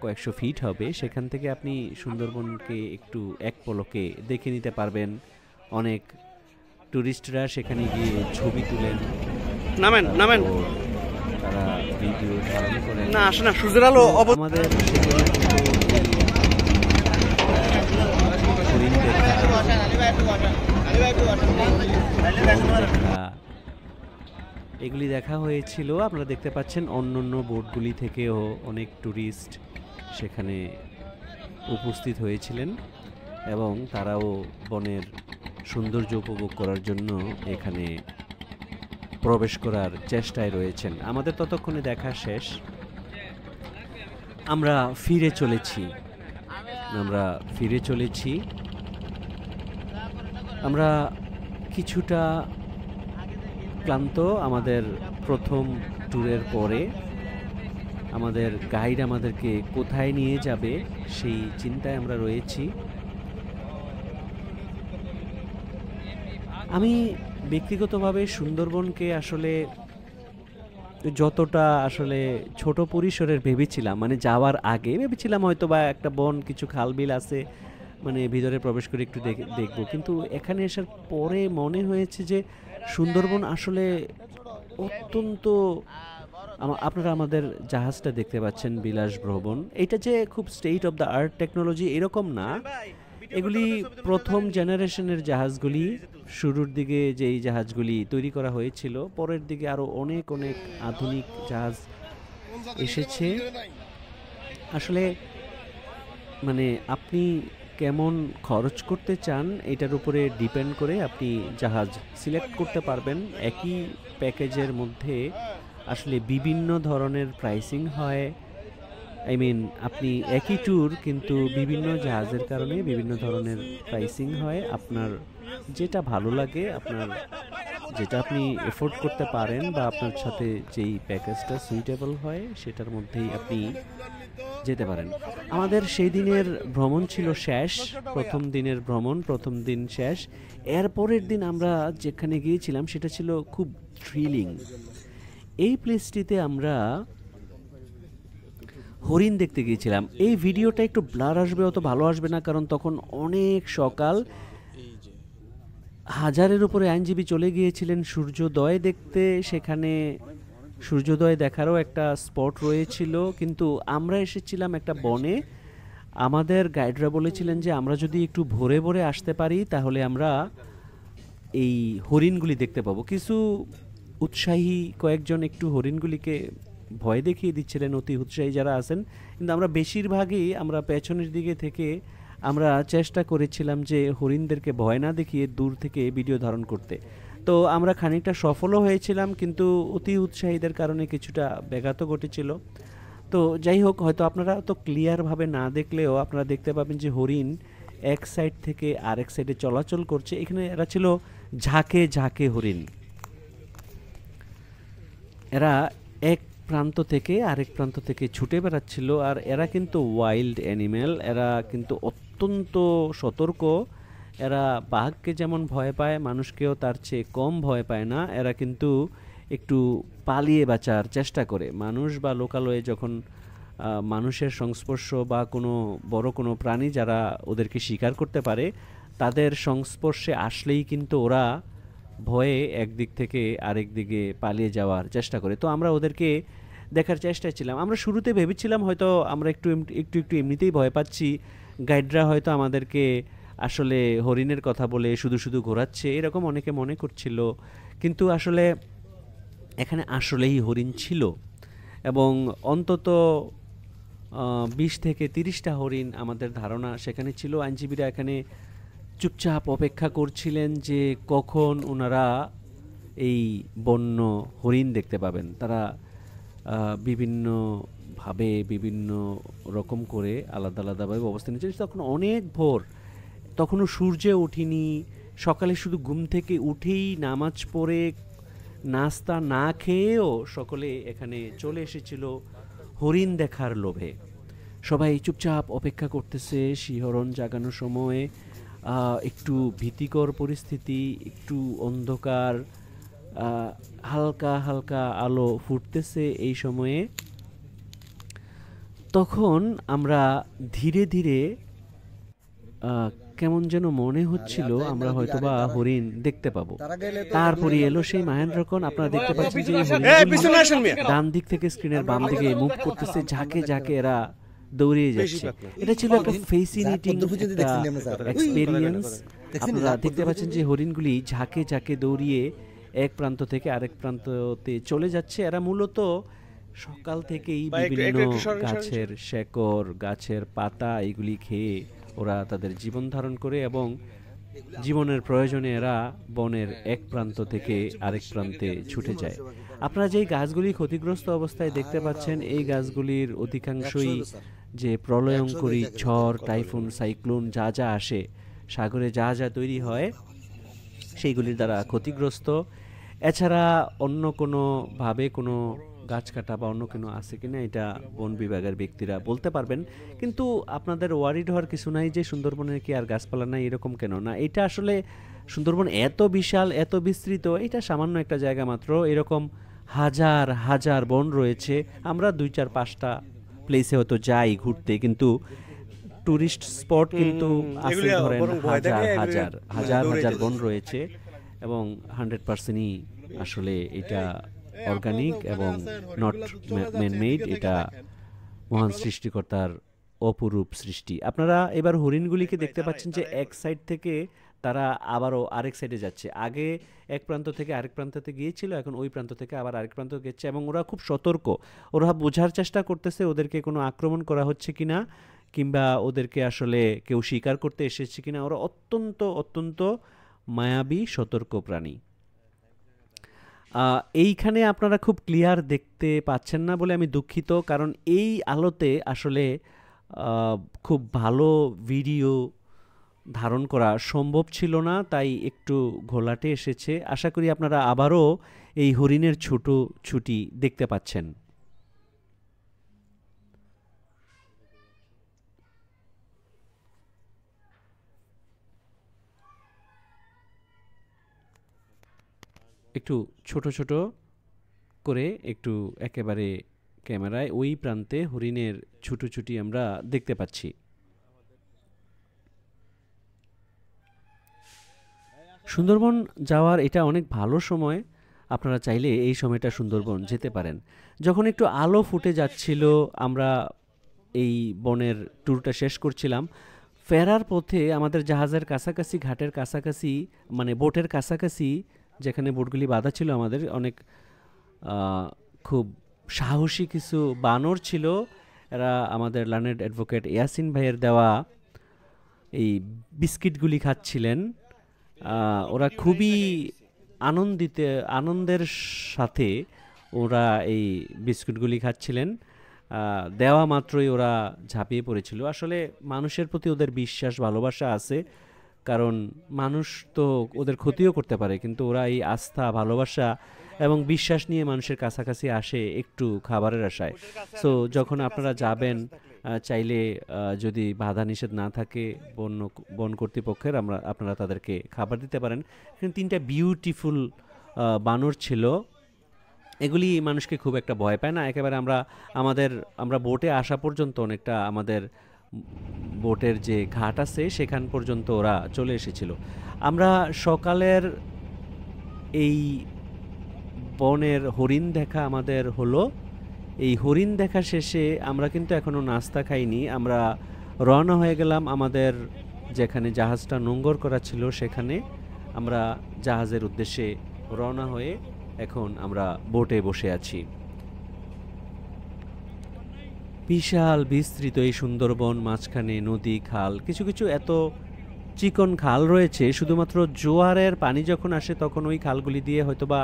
Speaker 1: কয়েকশো ফিট হবে। সেখান থেকে আপনি সুন্দরবনকে একটু এক পলকে দেখে নিতে পারবেন। অনেক টুরিস্টরা সেখানে গিয়ে ছবি তুলেন, নামেন তারা ভিডিও ধারণ করেন। না আসে না, সূর্যের আলো আমাদের এগুলি দেখা হয়েছিল। আপনারা দেখতে পাচ্ছেন অন্য অন্য বোটগুলি থেকেও অনেক টুরিস্ট সেখানে উপস্থিত হয়েছিলেন এবং তারাও বনের সৌন্দর্য উপভোগ করার জন্য এখানে প্রবেশ করার চেষ্টায় রয়েছেন। আমাদের ততক্ষণে দেখা শেষ, আমরা ফিরে চলেছি। আমরা কিছুটা ক্লান্ত আমাদের প্রথম ট্যুরের পরে। আমাদের গাইড আমাদেরকে কোথায় নিয়ে যাবে সেই চিন্তায় আমরা রয়েছি। আমি ব্যক্তিগতভাবে সুন্দরবনকে আসলে যতটা আসলে ছোট পরিসরের ভেবেছিলাম, মানে যাওয়ার আগে ভেবেছিলাম হয়তো বা একটা বন, কিছু খাল বিল আছে, মানে ভিতরে প্রবেশ করে একটু দেখব, কিন্তু এখানে আসার পরে মনে হয়েছে যে সুন্দরবন আসলে অত্যন্ত, আপনারা আমাদের জাহাজটা দেখতে পাচ্ছেন বিলাস ভ্রমণ, এটা যে খুব state of the art technology এরকম না। এগুলি প্রথম জেনারেশনের জাহাজগুলি, শুরুর দিকে যেই জাহাজগুলি তৈরি করা হয়েছিল, পরের দিকে আরও অনেক অনেক আধুনিক জাহাজ এসেছে। আসলে মানে আপনি কেমন খরচ করতে চান এটার উপরে ডিপেন্ড করে আপনি জাহাজ সিলেক্ট করতে পারবেন। একই প্যাকেজের মধ্যে আসলে বিভিন্ন ধরনের প্রাইসিং হয়। আপনি একই ট্যুর কিন্তু বিভিন্ন জাহাজের কারণে বিভিন্ন ধরনের প্রাইসিং হয়। আপনার যেটা ভালো লাগে, আপনার যেটা আপনি এফোর্ড করতে পারেন বা আপনার সাথে যেই প্যাকেজটা সুইটেবল হয় সেটার মধ্যেই আপনি যেতে পারেন। আমাদের সেই দিনের ভ্রমণ ছিল শেষ, প্রথম দিনের ভ্রমণ, প্রথম দিন শেষ। এরপরের দিন আমরা যেখানে গিয়েছিলাম সেটা ছিল খুব থ্রিলিং। এই প্লেসটিতে আমরা হরিণ দেখতে গিয়েছিলাম। এই ভিডিওটা একটু ব্লার আসবে, অত ভালো আসবে না, কারণ তখন অনেক সকাল, হাজারের উপরে আইনজীবী চলে গিয়েছিলেন সূর্যোদয় দেখতে। সেখানে সূর্যোদয় দেখারও একটা স্পট রয়েছিল, কিন্তু আমরা এসেছিলাম একটা বনে। আমাদের গাইডরা বলেছিলেন যে আমরা যদি একটু ভোরে ভোরে আসতে পারি তাহলে আমরা এই হরিণগুলি দেখতে পাবো। কিছু উৎসাহী কয়েকজন একটু হরিণগুলিকে ভয় দেখিয়ে দিচ্ছিলেন, অতি উৎসাহী যারা আছেন, কিন্তু আমরা বেশিরভাগই আমরা পেছনের দিকে থেকে আমরা চেষ্টা করেছিলাম যে হরিণদেরকে ভয় না দেখিয়ে দূর থেকে ভিডিও ধারণ করতে। তো আমরা খানিকটা সফলও হয়েছিলাম, কিন্তু অতি উৎসাহীদের কারণে কিছুটা ব্যাঘাত ঘটেছিল। তো যাই হোক, হয়তো আপনারা তো ক্লিয়ারভাবে না দেখলেও আপনারা দেখতে পাবেন যে হরিণ এক সাইড থেকে আরেক সাইডে চলাচল করছে। এখানে এরা ছিল ঝাঁকে ঝাঁকে হরিণ, এরা এক প্রান্ত থেকে আরেক প্রান্ত থেকে ছুটে বেড়াচ্ছিল। আর এরা কিন্তু ওয়াইল্ড অ্যানিম্যাল, এরা কিন্তু অত্যন্ত সতর্ক এরা বাঘকে যেমন ভয় পায়, মানুষকেও তার চেয়ে কম ভয় পায় না। এরা কিন্তু একটু পালিয়ে বাঁচার চেষ্টা করে। মানুষ বা লোকালয়ে যখন মানুষের সংস্পর্শ বা কোনো বড় কোনো প্রাণী যারা ওদেরকে শিকার করতে পারে, তাদের সংস্পর্শে আসলেই কিন্তু ওরা ভয়ে একদিক থেকে আরেক দিকে পালিয়ে যাওয়ার চেষ্টা করে। তো আমরা ওদেরকে দেখার চেষ্টায় ছিলাম। আমরা শুরুতে ভেবেছিলাম হয়তো আমরা একটু এমনিতেই ভয় পাচ্ছি, গাইডরা হয়তো আমাদেরকে আসলে হরিণের কথা বলে শুধু শুধু ঘোরাচ্ছে, এরকম অনেকে মনে করছিল। কিন্তু আসলে এখানে আসলেই হরিণ ছিল, এবং অন্তত 20 থেকে 30টা হরিণ আমাদের ধারণা সেখানে ছিল। আইনজীবীরা এখানে চুপচাপ অপেক্ষা করছিলেন যে কখন ওনারা এই বন্য হরিণ দেখতে পাবেন। তারা বিভিন্নভাবে বিভিন্ন রকম করে আলাদা আলাদাভাবে অবস্থান নিচ্ছেন। তখন অনেক ভোর, তখনও সূর্য ওঠেনি। সকালে শুধু ঘুম থেকে উঠেই নামাজ পড়ে নাস্তা না খেয়েও সকলে এখানে চলে এসেছিল হরিণ দেখার লোভে। সবাই চুপচাপ অপেক্ষা করতেছে। শিহরণ জাগানোর সময়ে একটু ভীতিকর পরিস্থিতি, একটু অন্ধকার, হালকা হালকা আলো ফুটতেছে এই সময়ে। তখন আমরা ধীরে ধীরে কেমন যেন মনে হচ্ছিল আমরা হয়তোবা হরিণ দেখতে পাবো। তারপরে এলো সেই মাহেন্দ্রক্ষণ। আপনারা দেখতে পাচ্ছেন যে ডান দিক থেকে স্ক্রিনের বাম দিকে মুভ করতেছে, ঝাঁকে ঝাঁকে এরা দৌড়িয়ে যাচ্ছে। এটা ছিল একটা ফেসিনেটিং এক্সপেরিয়েন্স। আপনারা দেখতে পাচ্ছেন যে হরিণগুলি ঝাঁকে ঝাঁকে দৌড়িয়ে এক প্রান্ত থেকে আরেক প্রান্ততে চলে যাচ্ছে। এরা মূলত সকাল থেকেই বিভিন্ন গাছের শেকড়, গাছের পাতা এগুলি খেয়ে ওরা তাদের জীবন ধারণ করে, এবং জীবনের প্রয়োজনে এরা বনের এক প্রান্ত থেকে আরেক প্রান্তে ছুটে যায়। আপনারা যেই গাছগুলি ক্ষতিগ্রস্ত অবস্থায় দেখতে পাচ্ছেন, এই গাছগুলির অধিকাংশই যে প্রলয়ঙ্করী ঝড়, টাইফুন, সাইক্লোন যা যা আসে, সাগরে যা যা তৈরি হয়, সেইগুলির দ্বারা ক্ষতিগ্রস্ত। এছাড়া অন্য কোনোভাবে কোনো গাছ কাটা বা অন্য কোনো আছে কিনা এটা বন বিভাগের ব্যক্তিরা বলতে পারবেন। কিন্তু আপনাদের ওয়ারিড হওয়ার কিছু নাই যে সুন্দরবনে কি আর গাছপালা নাই, এরকম কেন না। এটা আসলে সুন্দরবন এত বিশাল, এত বিস্তৃত, এটা সামান্য একটা জায়গা মাত্র। এরকম হাজার হাজার বন রয়েছে। আমরা 2-4-5টা প্লেসে হয়তো যাই ঘুরতে, কিন্তু টুরিস্ট স্পট কিন্তু আছে ধরেন হাজার হাজার হাজার হাজার বন রয়েছে, এবং 100%ই আসলে এটা অর্গানিক এবং নট ম্যানমেড। এটা মহান সৃষ্টিকর্তার অপরূপ সৃষ্টি। আপনারা এবার হরিণগুলিকে দেখতে পাচ্ছেন যে এক সাইড থেকে তারা আবারও আরেক সাইডে যাচ্ছে। আগে এক প্রান্ত থেকে আরেক প্রান্ততে গিয়েছিল, এখন ওই প্রান্ত থেকে আবার আরেক প্রান্ত গেছে, এবং ওরা খুব সতর্ক। ওরা বোঝার চেষ্টা করতেছে ওদেরকে কোনো আক্রমণ করা হচ্ছে কিনা, কিংবা ওদেরকে আসলে কেউ শিকার করতে এসেছে কিনা। ওরা অত্যন্ত অত্যন্ত মায়াবী, সতর্ক প্রাণী। এইখানে আপনারা খুব ক্লিয়ার দেখতে পাচ্ছেন না বলে আমি দুঃখিত, কারণ এই আলোতে আসলে খুব ভালো ভিডিও ধারণ করা সম্ভব ছিল না, তাই একটু ঘোলাটে এসেছে। আশা করি আপনারা আবারও এই হরিণের ছোট ছুটি দেখতে পাচ্ছেন। একটু ছোট ছোট করে একটু একেবারে ক্যামেরায় ওই প্রান্তে হরিণের ছুটোছুটি আমরা দেখতে পাচ্ছি। সুন্দরবন যাওয়ার এটা অনেক ভালো সময়। আপনারা চাইলে এই সময়টা সুন্দরবন যেতে পারেন। যখন একটু আলো ফুটে যাচ্ছিল, আমরা এই বনের ট্যুরটা শেষ করছিলাম। ফেরার পথে আমাদের জাহাজের কাছাকাছি, ঘাটের কাছাকাছি, মানে বোটের কাছাকাছি যেখানে বোটগুলি বাঁধা ছিল, আমাদের অনেক খুব সাহসী কিছু বানর ছিল। এরা আমাদের লার্নেড অ্যাডভোকেট ইয়াসিন ভাইয়ের দেওয়া এই বিস্কিটগুলি খাচ্ছিলেন। ওরা খুবই আনন্দের সাথে ওরা এই বিস্কুটগুলি খাচ্ছিলেন। দেওয়া মাত্রই ওরা ঝাঁপিয়ে পড়েছিল। আসলে মানুষের প্রতি ওদের বিশ্বাস, ভালোবাসা আছে, কারণ মানুষ তো ওদের ক্ষতিও করতে পারে, কিন্তু ওরা এই আস্থা, ভালোবাসা এবং বিশ্বাস নিয়ে মানুষের কাছাকাছি আসে একটু খাবারের আশায়। সো যখন আপনারা যাবেন, চাইলে যদি বাধা নিষেধ না থাকে বন কর্তৃপক্ষের, আপনারা তাদেরকে খাবার দিতে পারেন। এখানে 3টা বিউটিফুল বানর ছিল। এগুলি মানুষকে খুব একটা ভয় পায় না একেবারে। আমরা বোটে আসা পর্যন্ত অনেকটা আমাদের বোটের যে ঘাট আছে সেখান পর্যন্ত ওরা চলে এসেছিল। আমরা সকালের এই বনের হরিণ দেখা আমাদের হলো। এই হরিণ দেখা শেষে আমরা কিন্তু এখনও নাস্তা খাইনি। আমরা রওনা হয়ে গেলাম আমাদের যেখানে জাহাজটা নোঙ্গর করা ছিল সেখানে। আমরা জাহাজের উদ্দেশ্যে রওনা হয়ে এখন আমরা বোটে বসে আছি। বিশাল বিস্তৃত এই সুন্দরবন, মাঝখানে নদী, খাল, কিছু কিছু এত চিকন খাল রয়েছে, শুধুমাত্র জোয়ারের পানি যখন আসে তখন ওই খালগুলি দিয়ে হয়তোবা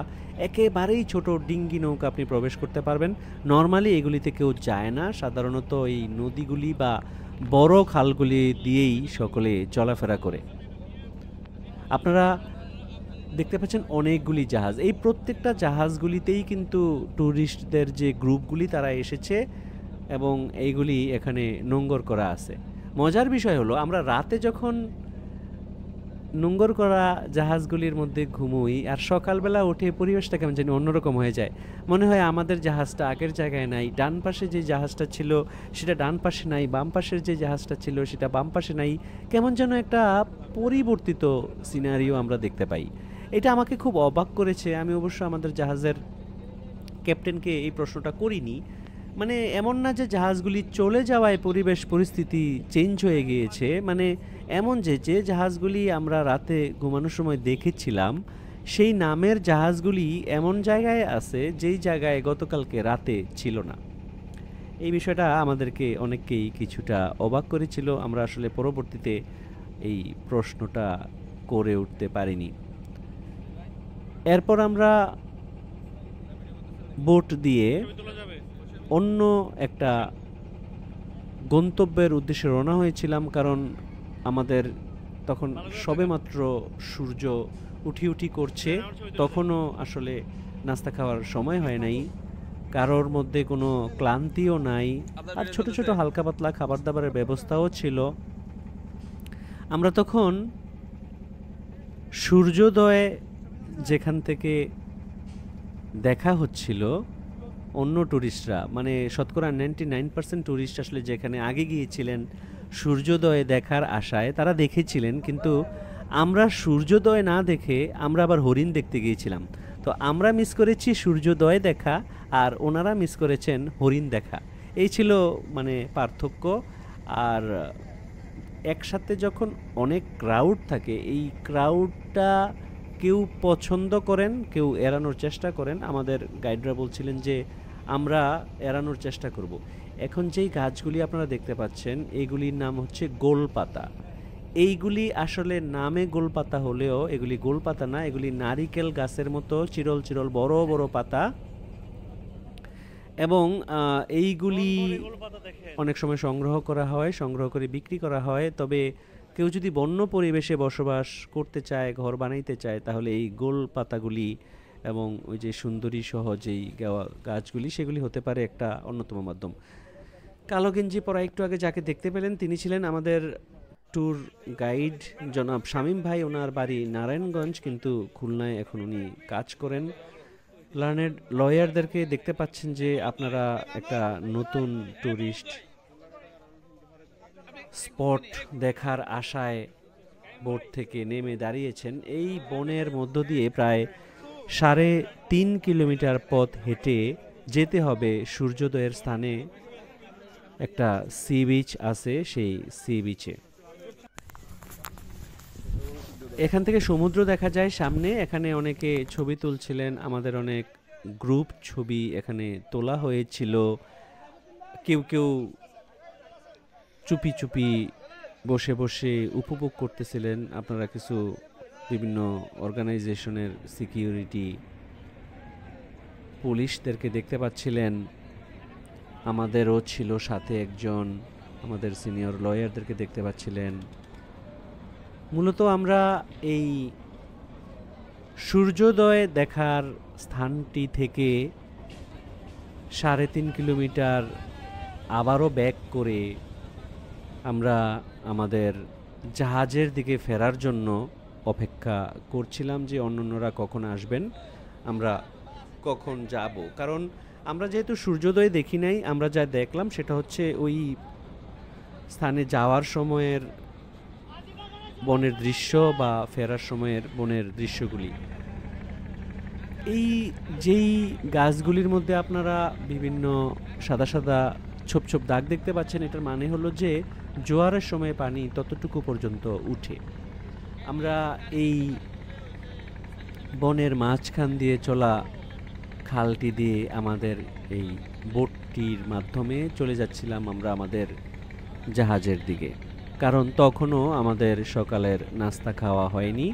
Speaker 1: একেবারেই ছোট ডিঙ্গি নৌকা আপনি প্রবেশ করতে পারবেন। নর্মালি এগুলিতে কেউ যায় না, সাধারণত এই নদীগুলি বা বড় খালগুলি দিয়েই সকলে চলাফেরা করে। আপনারা দেখতে পাচ্ছেন অনেকগুলি জাহাজ। এই প্রত্যেকটা জাহাজগুলিতেই কিন্তু ট্যুরিস্টদের যে গ্রুপগুলি তারা এসেছে এবং এইগুলি এখানে নোঙ্গর করা আছে। মজার বিষয় হলো আমরা রাতে যখন নোঙ্গর করা জাহাজগুলির মধ্যে ঘুমোই আর সকালবেলা উঠে পরিবেশটা কেমন জানি অন্যরকম হয়ে যায়। মনে হয় আমাদের জাহাজটা আগের জায়গায় নাই, ডান পাশে যে জাহাজটা ছিল সেটা ডান পাশে নাই, বাম পাশের যে জাহাজটা ছিল সেটা বাম পাশে নাই। কেমন যেন একটা পরিবর্তিত সিনারিও আমরা দেখতে পাই। এটা আমাকে খুব অবাক করেছে। আমি অবশ্য আমাদের জাহাজের ক্যাপ্টেনকে এই প্রশ্নটা করিনি। মানে এমন না যে জাহাজগুলি চলে যাওয়ায় পরিবেশ পরিস্থিতি চেঞ্জ হয়ে গিয়েছে, মানে এমন যে জাহাজগুলি আমরা রাতে ঘুমানোর সময় দেখেছিলাম সেই নামের জাহাজগুলি এমন জায়গায় আছে যেই জায়গায় গতকালকে রাতে ছিল না। এই বিষয়টা আমাদেরকে অনেককেই কিছুটা অবাক করেছিল। আমরা আসলে পরবর্তীতে এই প্রশ্নটা করে উঠতে পারিনি। এরপর আমরা বোট দিয়ে অন্য একটা গন্তব্যের উদ্দেশ্যে রওনা হয়েছিলাম, কারণ আমাদের তখন সবেমাত্র সূর্য উঠি করছে, তখনও আসলে নাস্তা খাওয়ার সময় হয় নাই, কারোর মধ্যে কোনো ক্লান্তিও নাই, আর ছোট ছোট হালকা পাতলা খাবার দাবারের ব্যবস্থাও ছিল। আমরা তখন সূর্যোদয় যেখান থেকে দেখা হচ্ছিল, অন্য ট্যুরিস্টরা মানে শতকরা 99% ট্যুরিস্ট আসলে যেখানে আগে গিয়েছিলেন সূর্যোদয় দেখার আশায় তারা দেখেছিলেন, কিন্তু আমরা সূর্যোদয় না দেখে আমরা আবার হরিণ দেখতে গিয়েছিলাম। তো আমরা মিস করেছি সূর্যোদয় দেখা আর ওনারা মিস করেছেন হরিণ দেখা। এই ছিল মানে পার্থক্য। আর একসাথে যখন অনেক ক্রাউড থাকে, এই ক্রাউডটা কেউ পছন্দ করেন, কেউ এড়ানোর চেষ্টা করেন। আমাদের গাইডরা বলছিলেন যে আমরা এড়ানোর চেষ্টা করব। এখন যেই গাছগুলি আপনারা দেখতে পাচ্ছেন এইগুলির নাম হচ্ছে গোলপাতা। এইগুলি আসলে নামে গোলপাতা হলেও এগুলি গোলপাতা না, এগুলি নারিকেল গাছের মতো চিরল চিরল বড় বড় পাতা, এবং এইগুলি অনেক সময় সংগ্রহ করা হয়, সংগ্রহ করে বিক্রি করা হয়। তবে কেউ যদি বন্য পরিবেশে বসবাস করতে চায়, ঘর বানাইতে চায়, তাহলে এই গোল পাতাগুলি এবং ওই যে সুন্দরী সহ যেই গাছগুলি সেগুলি হতে পারে একটা অন্যতম মাধ্যম। কালো গেঞ্জি পরা একটু আগে যাকে দেখতে পেলেন তিনি ছিলেন আমাদের ট্যুর গাইড জনাব শামীম ভাই। ওনার বাড়ি নারায়ণগঞ্জ, কিন্তু খুলনায় এখন উনি কাজ করেন। লার্নেড লয়ারদেরকে দেখতে পাচ্ছেন যে আপনারা একটা নতুন ট্যুরিস্ট স্পট দেখার আশায় বোট থেকে নেমে দাঁড়িয়েছেন। এই বনের মধ্য দিয়ে প্রায় 3.5 কিলোমিটার পথ হেঁটে যেতে হবে সূর্যোদয়ের স্থানে। একটা সি বিচ আছে, সেই সি বিচে এখান থেকে সমুদ্র দেখা যায় সামনে। এখানে অনেকে ছবি তুলছিলেন, আমাদের অনেক গ্রুপ ছবি এখানে তোলা হয়েছিল। কেউ কেউ চুপি চুপি বসে বসে উপভোগ করতেছিলেন। আপনারা কিছু বিভিন্ন অর্গানাইজেশনের সিকিউরিটি পুলিশদেরকে দেখতে পাচ্ছিলেন। আমাদেরও ছিল সাথে একজন, আমাদের সিনিয়র লয়ারদেরকে দেখতে পাচ্ছিলেন। মূলত আমরা এই সূর্যোদয় দেখার স্থানটি থেকে 3.5 কিলোমিটার আবারও ব্যাক করে আমরা আমাদের জাহাজের দিকে ফেরার জন্য অপেক্ষা করছিলাম যে অন্যান্যরা কখন আসবেন, আমরা কখন যাব। কারণ আমরা যেহেতু সূর্যোদয় দেখি নাই, আমরা যা দেখলাম সেটা হচ্ছে ওই স্থানে যাওয়ার সময়ের বনের দৃশ্য বা ফেরার সময়ের বনের দৃশ্যগুলি। এই যেই গাছগুলির মধ্যে আপনারা বিভিন্ন সাদা সাদা ছোপ ছোপ দাগ দেখতে পাচ্ছেন, এটার মানে হলো যে জোয়ারের সময় পানি ততটুকু পর্যন্ত উঠে। আমরা এই বনের মাঝখান দিয়ে চলা খালটি দিয়ে আমাদের এই বোটটির মাধ্যমে চলে যাচ্ছিলাম আমরা আমাদের জাহাজের দিকে। কারণ তখনও আমাদের সকালের নাস্তা খাওয়া হয়নি।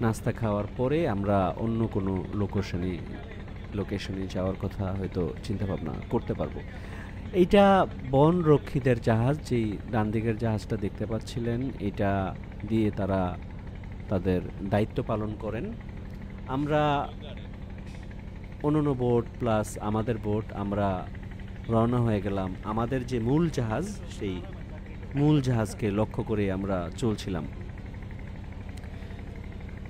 Speaker 1: নাস্তা খাওয়ার পরে আমরা অন্য কোনো লোকেশনে যাওয়ার কথা হয়তো চিন্তাভাবনা করতে পারবো। এইটা বনরক্ষীদের জাহাজ, যেই ডান দিকের জাহাজটা দেখতে পাচ্ছিলেন, এটা দিয়ে তারা তাদের দায়িত্ব পালন করেন। আমরা অন্যান্য বোট প্লাস আমাদের বোট, আমরা রওনা হয়ে গেলাম আমাদের যে মূল জাহাজ, সেই মূল জাহাজকে লক্ষ্য করে আমরা চলছিলাম।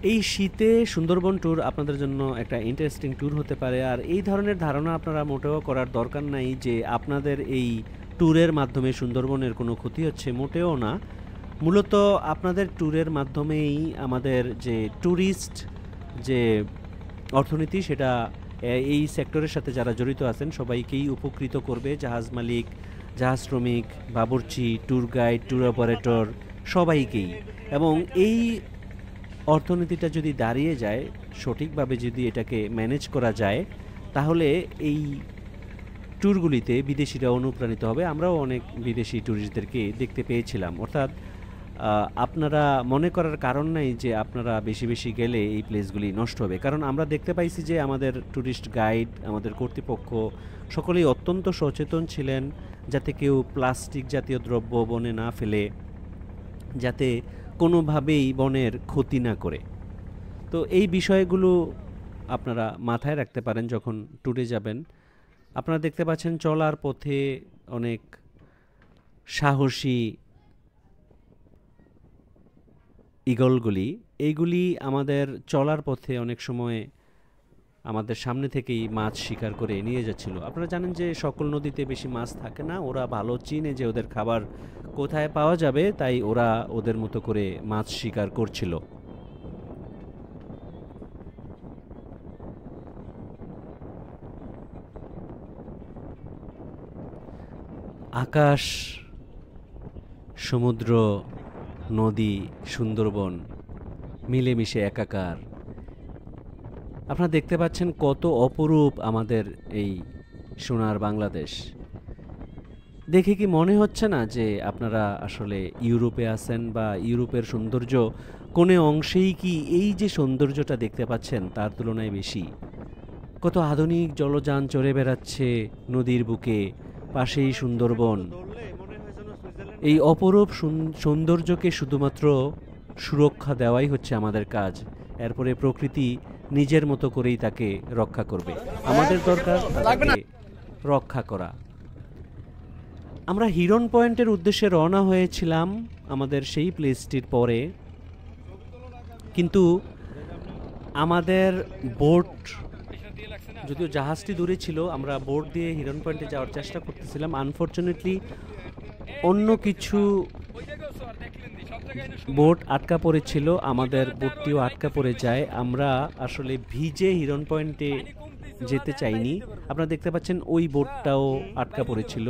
Speaker 1: এই শীতে সুন্দরবন ট্যুর আপনাদের জন্য একটা ইন্টারেস্টিং ট্যুর হতে পারে। আর এই ধরনের ধারণা আপনারা মোটেও করার দরকার নাই যে আপনাদের এই ট্যুরের মাধ্যমে সুন্দরবনের কোনো ক্ষতি হচ্ছে, মোটেও না। মূলত আপনাদের ট্যুরের মাধ্যমেই আমাদের যে ট্যুরিস্ট যে অর্থনীতি, সেটা এই সেক্টরের সাথে যারা জড়িত আছেন সবাইকেই উপকৃত করবে। জাহাজ মালিক, জাহাজ শ্রমিক, বাবুর্চি, ট্যুর গাইড, ট্যুর অপারেটর, সবাইকেই। এবং এই অর্থনীতিটা যদি দাঁড়িয়ে যায়, সঠিকভাবে যদি এটাকে ম্যানেজ করা যায়, তাহলে এই ট্যুরগুলিতে বিদেশিরা অনুপ্রাণিত হবে। আমরাও অনেক বিদেশি ট্যুরিস্টদেরকে দেখতে পেয়েছিলাম। অর্থাৎ আপনারা মনে করার কারণ নাই যে আপনারা বেশি বেশি গেলে এই প্লেসগুলি নষ্ট হবে। কারণ আমরা দেখতে পাইছি যে আমাদের ট্যুরিস্ট গাইড, আমাদের কর্তৃপক্ষ সকলেই অত্যন্ত সচেতন ছিলেন যাতে কেউ প্লাস্টিক জাতীয় দ্রব্য বনে না ফেলে, যাতে কোনোভাবেই বনের ক্ষতি না করে। তো এই বিষয়গুলো আপনারা মাথায় রাখতে পারেন যখন ট্যুরে যাবেন। আপনারা দেখতে পাচ্ছেন চলার পথে অনেক সাহসী ঈগলগুলি, এইগুলি আমাদের চলার পথে অনেক সময় আমাদের সামনে থেকেই মাছ শিকার করে নিয়ে যাচ্ছিল। আপনারা জানেন যে সকল নদীতে বেশি মাছ থাকে না, ওরা ভালো চিনে যে ওদের খাবার কোথায় পাওয়া যাবে, তাই ওরা ওদের মতো করে মাছ শিকার করছিল। আকাশ, সমুদ্র, নদী, সুন্দরবন মিলেমিশে একাকার। আপনারা দেখতে পাচ্ছেন কত অপরূপ আমাদের এই সোনার বাংলাদেশ। দেখে কি মনে হচ্ছে না যে আপনারা আসলে ইউরোপে আছেন, বা ইউরোপের সৌন্দর্য কোনো অংশেই কি এই যে সৌন্দর্যটা দেখতে পাচ্ছেন তার তুলনায় বেশি? কত আধুনিক জলযান চড়ে বেড়াচ্ছে নদীর বুকে, পাশেই সুন্দরবন। এই অপরূপ সৌন্দর্যকে শুধুমাত্র সুরক্ষা দেওয়াই হচ্ছে আমাদের কাজ। এরপরে প্রকৃতি নিজের মতো করেই তাকে রক্ষা করবে। আমাদের দরকার তাকে রক্ষা করা। আমরা হিরন পয়েন্টের উদ্দেশ্যে রওনা হয়েছিলাম আমাদের সেই প্লেসটির পরে, কিন্তু আমাদের বোট, যদিও জাহাজটি দূরে ছিল, আমরা বোট দিয়ে হিরন পয়েন্টে যাওয়ার চেষ্টা করতেছিলাম। আনফরচুনেটলি অন্য কিছু বোট আটকা পড়েছিল, আমাদের বোটটিও আটকা পড়ে যায়। আমরা আসলে ভিজে হিরন পয়েন্টে যেতে চাইনি। আপনারা দেখতে পাচ্ছেন ওই বোটটাও আটকা পড়েছিল।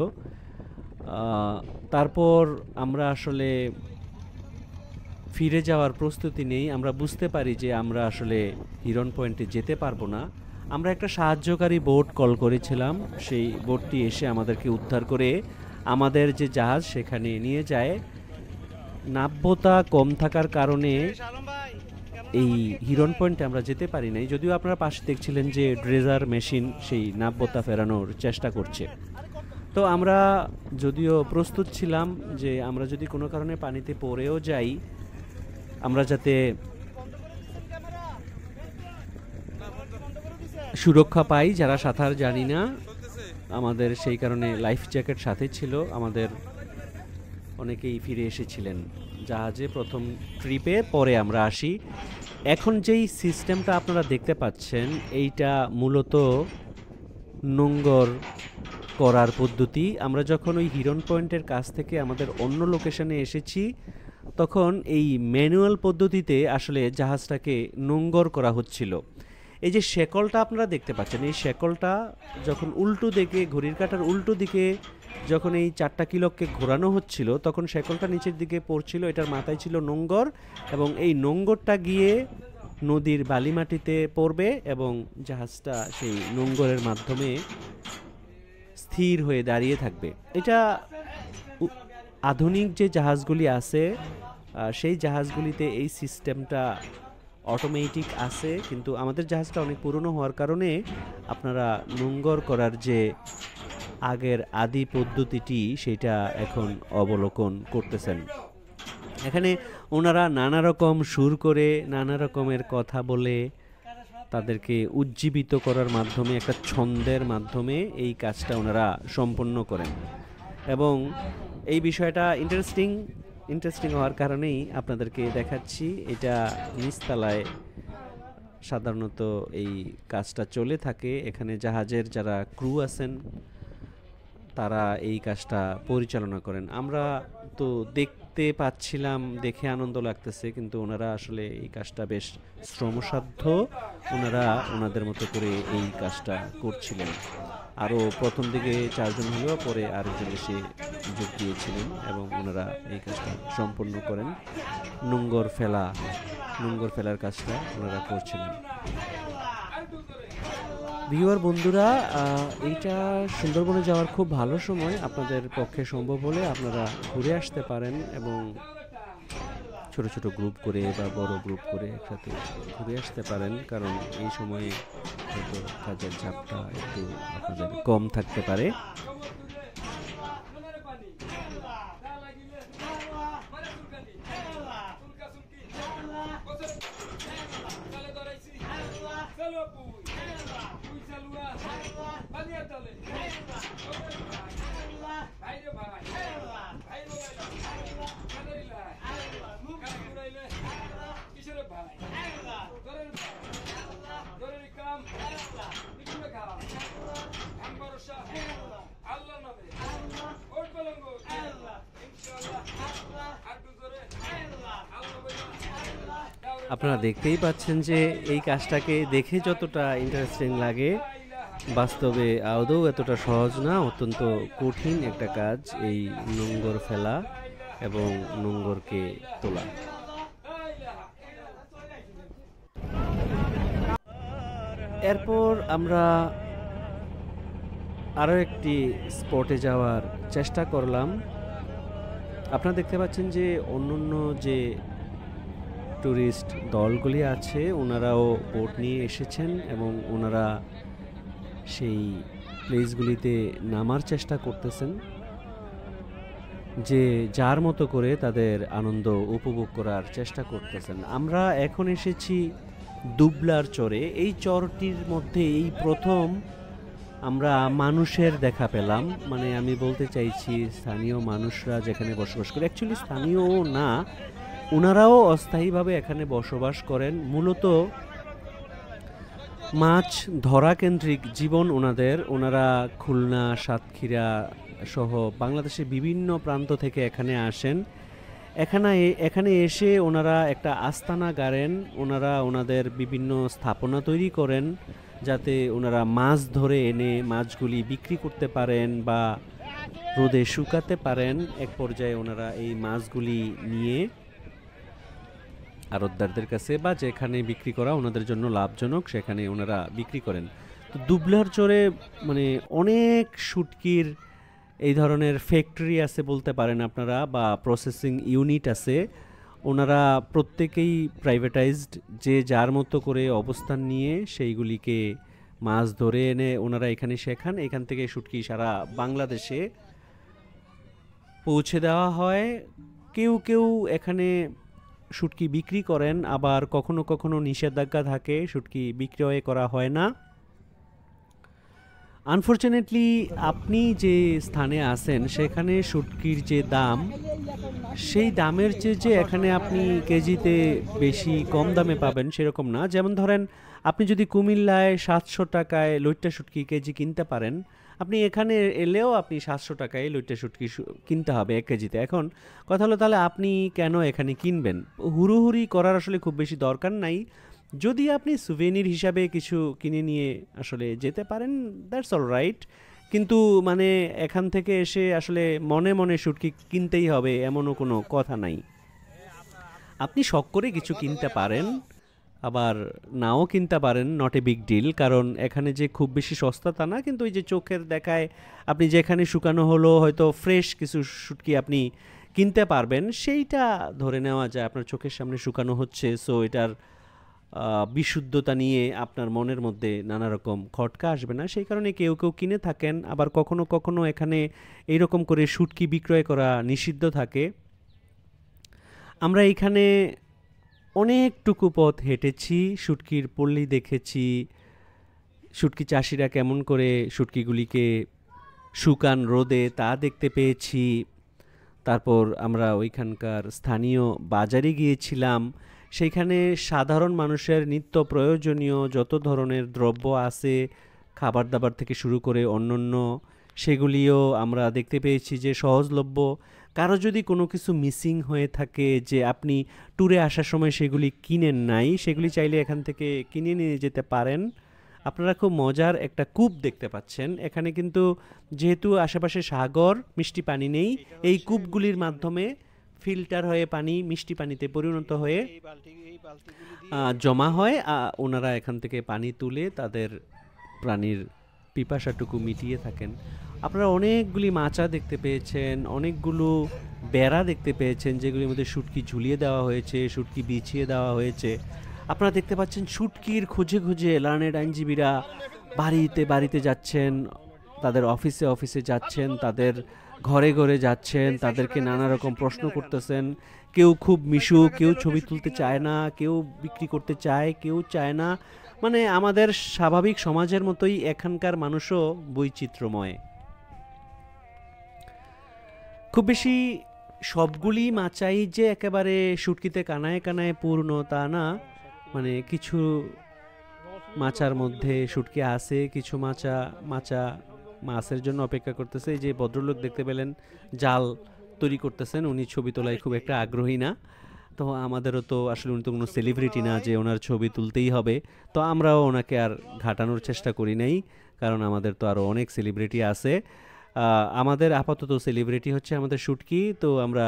Speaker 1: তারপর আমরা আসলে ফিরে যাওয়ার প্রস্তুতি নেই। আমরা বুঝতে পারি যে আমরা আসলে হিরন পয়েন্টে যেতে পারবো না। আমরা একটা সাহায্যকারী বোট কল করেছিলাম, সেই বোটটি এসে আমাদেরকে উদ্ধার করে আমাদের যে জাহাজ সেখানে নিয়ে যায়। নাব্যতা কম থাকার কারণে এই হিরন পয়েন্টে আমরা যেতে পারি নাই, যদিও আপনারা পাশে দেখছিলেন যে ড্রেজার মেশিন সেই নাব্যতা ফেরানোর চেষ্টা করছে। তো আমরা যদিও প্রস্তুত ছিলাম যে আমরা যদি কোনো কারণে পানিতে পড়েও যাই, আমরা যাতে সুরক্ষা পাই যারা সাঁতার জানি না। আমাদের সেই কারণে লাইফ জ্যাকেট সাথে ছিল। আমাদের অনেকেই ফিরে এসেছিলেন জাহাজে প্রথম ট্রিপে, পরে আমরা আসি। এখন যেই সিস্টেমটা আপনারা দেখতে পাচ্ছেন এইটা মূলত নোঙ্গর করার পদ্ধতি। আমরা যখন ওই হিরন পয়েন্টের কাছ থেকে আমাদের অন্য লোকেশনে এসেছি তখন এই ম্যানুয়াল পদ্ধতিতে আসলে জাহাজটাকে নোঙ্গর করা হচ্ছিল। এই যে শেকলটা আপনারা দেখতে পাচ্ছেন, এই শেকলটা যখন উল্টো দিকে, ঘড়ির কাঁটার উল্টো দিকে যখন এই 4টা কিলককে ঘোরানো হচ্ছিল তখন শেকলটা নিচের দিকে পড়ছিল, এটার মাথায় ছিল নোঙ্গর, এবং এই নোঙ্গরটা গিয়ে নদীর বালিমাটিতে পড়বে এবং জাহাজটা সেই নোঙ্গরের মাধ্যমে স্থির হয়ে দাঁড়িয়ে থাকবে। এটা আধুনিক যে জাহাজগুলি আছে সেই জাহাজগুলিতে এই সিস্টেমটা অটোমেটিক আছে, কিন্তু আমাদের জাহাজটা অনেক পুরনো হওয়ার কারণে আপনারা নোঙ্গর করার যে আগের আদি পদ্ধতিটি সেটা এখন অবলোকন করতেছেন। এখানে ওনারা নানা রকম সুর করে, নানা রকমের কথা বলে, তাদেরকে উজ্জীবিত করার মাধ্যমে, একটা ছন্দের মাধ্যমে এই কাজটা ওনারা সম্পন্ন করেন। এবং এই বিষয়টা ইন্টারেস্টিং হওয়ার কারণেই আপনাদেরকে দেখাচ্ছি। এটা নিচতলায় সাধারণত এই কাজটা চলে থাকে। এখানে জাহাজের যারা ক্রু আছেন তারা এই কাজটা পরিচালনা করেন। আমরা তো দেখতে পাচ্ছিলাম, দেখে আনন্দ লাগতেছে, কিন্তু ওনারা আসলে এই কাজটা বেশ শ্রমসাধ্য। ওনারা ওনাদের মতো করে এই কাজটা করছিলেন। আরও প্রথম দিকে 4 জন হলেও পরে আরেকজন এসে যোগ দিয়েছিলেন এবং ওনারা এই কাজটা সম্পন্ন করেন। নোঙ্গর ফেলার কাজটা ওনারা করছিলেন। ভিউয়ার বন্ধুরা, এইটা সুন্দরবনে যাওয়ার খুব ভালো সময়। আপনাদের পক্ষে সম্ভব হলে আপনারা ঘুরে আসতে পারেন এবং ছোট ছোট গ্রুপ করে বা বড় গ্রুপ করে একসাথে ঘুরে আসতে পারেন, কারণ এই সময়ে হয়তো কাজের চাপটা একটু আপনাদের কম থাকতে পারে। আপনারা দেখতেই পাচ্ছেন যে এই কাজটাকে দেখে যতটা ইন্টারেস্টিং লাগে, বাস্তবে আদৌ এতটা সহজ না, অত্যন্ত কঠিন একটা কাজ এই নোঙ্গর ফেলা এবং নোঙ্গরকে তোলা। এরপর আমরা আরও একটি স্পটে যাওয়ার চেষ্টা করলাম। আপনারা দেখতে পাচ্ছেন যে অন্য যে ট্যুরিস্ট দলগুলি আছে ওনারাও বোট নিয়ে এসেছেন এবং ওনারা সেই প্লেসগুলিতে নামার চেষ্টা করতেছেন, যে যার মতো করে তাদের আনন্দ উপভোগ করার চেষ্টা করতেছেন। আমরা এখন এসেছি দুবলার চরে। এই চরটির মধ্যে এই প্রথম আমরা মানুষের দেখা পেলাম, মানে আমি বলতে চাইছি স্থানীয় মানুষরা যেখানে বসবাস করে, অ্যাকচুয়ালি স্থানীয়ও না, ওনারাও অস্থায়ীভাবে এখানে বসবাস করেন। মূলত মাছ ধরা কেন্দ্রিক জীবন ওনাদের। ওনারা খুলনা, সাতক্ষীরা সহ বাংলাদেশের বিভিন্ন প্রান্ত থেকে এখানে আসেন। এখানে এসে ওনারা একটা আস্তানা গাড়েন। ওনারা ওনাদের বিভিন্ন স্থাপনা তৈরি করেন যাতে ওনারা মাছ ধরে এনে মাছগুলি বিক্রি করতে পারেন বা রোদে শুকাতে পারেন। এক পর্যায়ে ওনারা এই মাছগুলি নিয়ে আড়তদারদের কাছে বা যেখানে বিক্রি করা ওনাদের জন্য লাভজনক সেখানে ওনারা বিক্রি করেন। তো দুবলার চরে মানে অনেক শুটকির এই ধরনের ফ্যাক্টরি আছে বলতে পারেন আপনারা, বা প্রসেসিং ইউনিট আছে। ওনারা প্রত্যেকেই প্রাইভেটাইজড, যে যার মতো করে অবস্থান নিয়ে সেইগুলিকে মাছ ধরে এনে ওনারা এখানে শেখান। এখান থেকে শুটকি সারা বাংলাদেশে পৌঁছে দেওয়া হয়। কেউ এখানে শুটকি বিক্রি করেন, আবার কখনো কখনো নিষেধাজ্ঞা থাকে, শুটকি বিক্রয় করা হয় না। আনফরচুনেটলি আপনি যে স্থানে আছেন সেখানে শুটকির যে দাম, সেই দামের চেয়ে যে এখানে আপনি কেজিতে বেশি কম দামে পাবেন সেরকম না। যেমন ধরেন, আপনি যদি কুমিল্লায় 700 টাকায় লইট্টা শুটকি কেজি কিনতে পারেন, আপনি এখানে এলেও আপনি 700 টাকায় লইট্টা শুটকি কিনতে হবে 1 কেজিতে। এখন কথা হলো, তাহলে আপনি কেন এখানে কিনবেন? হুড়োহুড়ি করার আসলে খুব বেশি দরকার নাই। যদি আপনি সুভেনির হিসাবে কিছু কিনে নিয়ে আসলে যেতে পারেন, দ্যাটস অল রাইট। কিন্তু মানে এখান থেকে এসে আসলে মনে মনে শুটকি কিনতেই হবে এমনও কোনো কথা নাই। আপনি শখ করে কিছু কিনতে পারেন, আবার নাও কিনতে পারেন, নট এ বিগ ডিল। কারণ এখানে যে খুব বেশি সস্তা তা না, কিন্তু ওই যে চোখের দেখায় আপনি যেখানে শুকানো হলো হয়তো ফ্রেশ কিছু শুটকি আপনি কিনতে পারবেন, সেইটা ধরে নেওয়া যায় আপনার চোখের সামনে শুকানো হচ্ছে। সো এটার বিশুদ্ধতা নিয়ে আপনার মনের মধ্যে নানা রকম খটকা আসবে না, সেই কারণে কেউ কেউ কিনে থাকেন। আবার কখনো কখনো এখানে এইরকম করে শুটকি বিক্রয় করা নিষিদ্ধ থাকে। আমরা এইখানে অনেকটুকু পথ হেঁটেছি, শুটকির পল্লী দেখেছি, শুটকি চাষিরা কেমন করে শুটকিগুলিকে শুকান রোদে তা দেখতে পেয়েছি। তারপর আমরা ওইখানকার স্থানীয় বাজারে গিয়েছিলাম, সেইখানে সাধারণ মানুষের নিত্য প্রয়োজনীয় যত ধরনের দ্রব্য আছে, খাবার দাবার থেকে শুরু করে অন্যান্য, সেগুলিও আমরা দেখতে পেয়েছি যে সহজলভ্য। কারো যদি কোনো কিছু মিসিং হয়ে থাকে, যে আপনি ট্যুরে আসার সময় সেগুলি কিনেন নাই, সেগুলি চাইলে এখান থেকে কিনে নিয়ে যেতে পারেন। আপনারা খুব মজার একটা কূপ দেখতে পাচ্ছেন এখানে, কিন্তু যেহেতু আশেপাশে সাগর, মিষ্টি পানি নেই, এই কূপগুলির মাধ্যমে ফিল্টার হয়ে পানি মিষ্টি পানিতে পরিণত হয়ে জমা হয়। ওনারা এখান থেকে পানি তুলে তাদের প্রাণীর পিপাসাটুকু মিটিয়ে থাকেন। আপনারা অনেকগুলি মাচা দেখতে পেয়েছেন, অনেকগুলো বেড়া দেখতে পেয়েছেন যেগুলির মধ্যে শুটকি ঝুলিয়ে দেওয়া হয়েছে, শুটকি বিছিয়ে দেওয়া হয়েছে। আপনারা দেখতে পাচ্ছেন শুটকির খুঁজে খুঁজে লার্নেড আইনজীবীরা বাড়িতে বাড়িতে যাচ্ছেন, তাদের অফিসে অফিসে যাচ্ছেন, তাদের ঘরে ঘরে যাচ্ছেন, তাদেরকে নানা রকম প্রশ্ন করতেছেন। কেউ খুব মিশুক, কেউ ছবি তুলতে চায় না, কেউ বিক্রি করতে চায়, কেউ চায় না। মানে আমাদের স্বাভাবিক সমাজের মতোই এখানকার মানুষও বৈচিত্র্যময়। খুব বেশি সবগুলি মাচাই যে একেবারে শুটকিতে কানায় কানায় পূর্ণ তা না। মানে কিছু মাচার মধ্যে শুটকি আছে, কিছু মাচা মাচা মাছের জন্য অপেক্ষা করতেছে। এই যে ভদ্রলোক দেখতে পেলেন জাল তৈরি করতেছেন, উনি ছবি তোলায় খুব একটা আগ্রহী না। তো আমাদেরও তো আসলে উনি তো কোনো সেলিব্রিটি না যে ওনার ছবি তুলতেই হবে, তো আমরাও ওনাকে আর ঘাটানোর চেষ্টা করি নাই, কারণ আমাদের তো আরও অনেক সেলিব্রিটি আছে। আমাদের আপাতত সেলিব্রিটি হচ্ছে আমাদের শুটকি। তো আমরা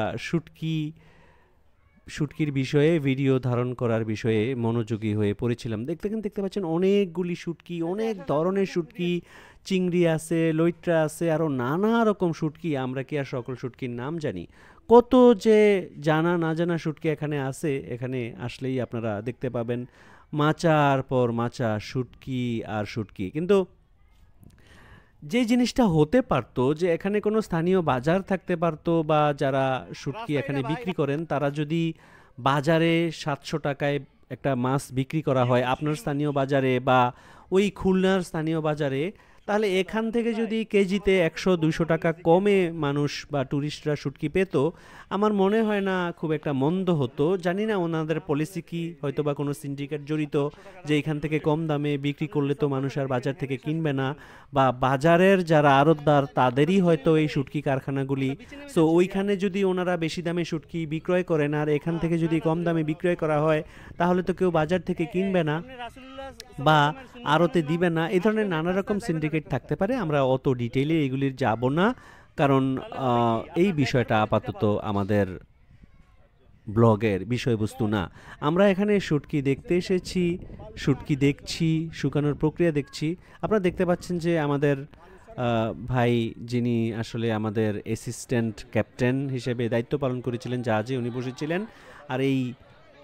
Speaker 1: শুটকির বিষয়ে ভিডিও ধারণ করার বিষয়ে মনোযোগী হয়ে পড়েছিলাম। দেখতে পাচ্ছেন অনেকগুলি শুটকি, অনেক ধরনের শুটকি, চিংড়ি আছে, লইট্রা আছে, আরও নানা রকম শুটকি। আমরা কি আর সকল শুটকির নাম জানি? কত যে জানা না জানা শুটকি এখানে আছে, এখানে আসলেই আপনারা দেখতে পাবেন মাচার পর মাচা শুটকি আর শুটকি। কিন্তু যে জিনিসটা হতে পারতো যে এখানে কোনো স্থানীয় বাজার থাকতে পারতো, বা যারা শুটকি এখানে বিক্রি করেন তারা যদি বাজারে 700 টাকায় একটা মাছ বিক্রি করা হয় আপনার স্থানীয় বাজারে বা ওই খুলনার স্থানীয় বাজারে, তাহলে এখান থেকে যদি কেজিতে 100-200 টাকা কমে মানুষ বা ট্যুরিস্টরা শুটকি পেত, আমার মনে হয় না খুব একটা মন্দ হতো। জানি না ওনাদের পলিসি কি, হয়তো বা কোনো সিন্ডিকেট জড়িত যে এখান থেকে কম দামে বিক্রি করলে তো মানুষ আর বাজার থেকে কিনবে না, বা বাজারের যারা আড়তদার তাদেরই হয়তো এই শুটকি কারখানাগুলি। সো ওইখানে যদি ওনারা বেশি দামে শুটকি বিক্রয় করেন আর এখান থেকে যদি কম দামে বিক্রয় করা হয়, তাহলে তো কেউ বাজার থেকে কিনবে না বা আড়তে দিবে না। এই ধরনের নানা রকম সিন্ডিকেট থাকতে পারে, আমরা অত ডিটেইলে এগুলির যাব না, কারণ এই বিষয়টা আপাতত আমাদের ব্লগের বিষয়বস্তু না। আমরা এখানে শুটকি দেখতে এসেছি, শুটকি দেখছি, শুকানোর প্রক্রিয়া দেখছি। আপনারা দেখতে পাচ্ছেন যে আমাদের ভাই, যিনি আসলে আমাদের অ্যাসিস্ট্যান্ট ক্যাপ্টেন হিসেবে দায়িত্ব পালন করেছিলেন জাহাজে, উনি বসেছিলেন। আর এই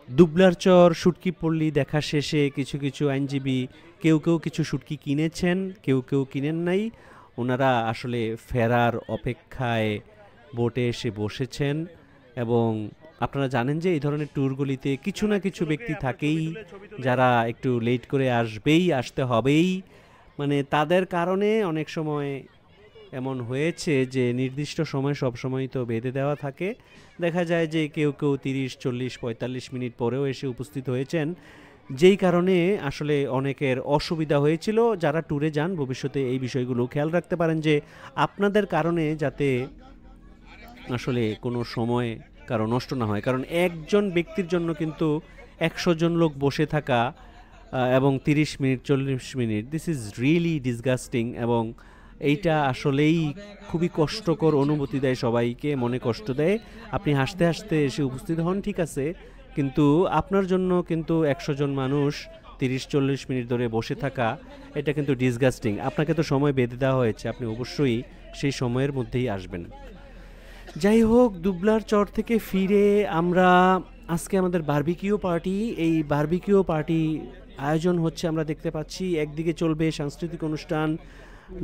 Speaker 1: দুবলারচর শুটকি পল্লী দেখা শেষে কিছু কিছু আইনজীবী কেউ কেউ কিছু শুটকি কিনেছেন, কেউ কেউ কিনেন নাই। ওনারা আসলে ফেরার অপেক্ষায় বোটে এসে বসেছেন। এবং আপনারা জানেন যে এই ধরনের ট্যুরগুলিতে কিছু না কিছু ব্যক্তি থাকেই যারা একটু লেট করে আসবেই, আসতে হবেই। মানে তাদের কারণে অনেক সময় এমন হয়েছে যে নির্দিষ্ট সময় সব সময় তো বেঁধে দেওয়া থাকে, দেখা যায় যে কেউ কেউ 30, 40, 45 মিনিট পরেও এসে উপস্থিত হয়েছেন, যেই কারণে আসলে অনেকের অসুবিধা হয়েছিল। যারা ট্যুরে যান ভবিষ্যতে এই বিষয়গুলো খেয়াল রাখতে পারেন যে আপনাদের কারণে যাতে আসলে কোনো সময় কারো নষ্ট না হয়, কারণ একজন ব্যক্তির জন্য কিন্তু 100 জন লোক বসে থাকা এবং 30 minute 40 minute, this is really disgusting, এবং এইটা আসলেই খুবই কষ্টকর অনুভূতি দেয়, সবাইকে মনে কষ্ট দেয়। আপনি হাসতে হাসতে এসে উপস্থিত হন ঠিক আছে, কিন্তু আপনার জন্য কিন্তু 100 জন মানুষ 30-40 মিনিট ধরে বসে থাকা, এটা কিন্তু ডিসগাস্টিং। আপনাকে তো সময় বেঁধে দেওয়া হয়েছে, আপনি অবশ্যই সেই সময়ের মধ্যেই আসবেন। যাই হোক, দুবলার চর থেকে ফিরে আমরা আজকে আমাদের বারবিকিউ পার্টি, এই বারবিকিউ পার্টি আয়োজন হচ্ছে, আমরা দেখতে পাচ্ছি একদিকে চলবে সাংস্কৃতিক অনুষ্ঠান,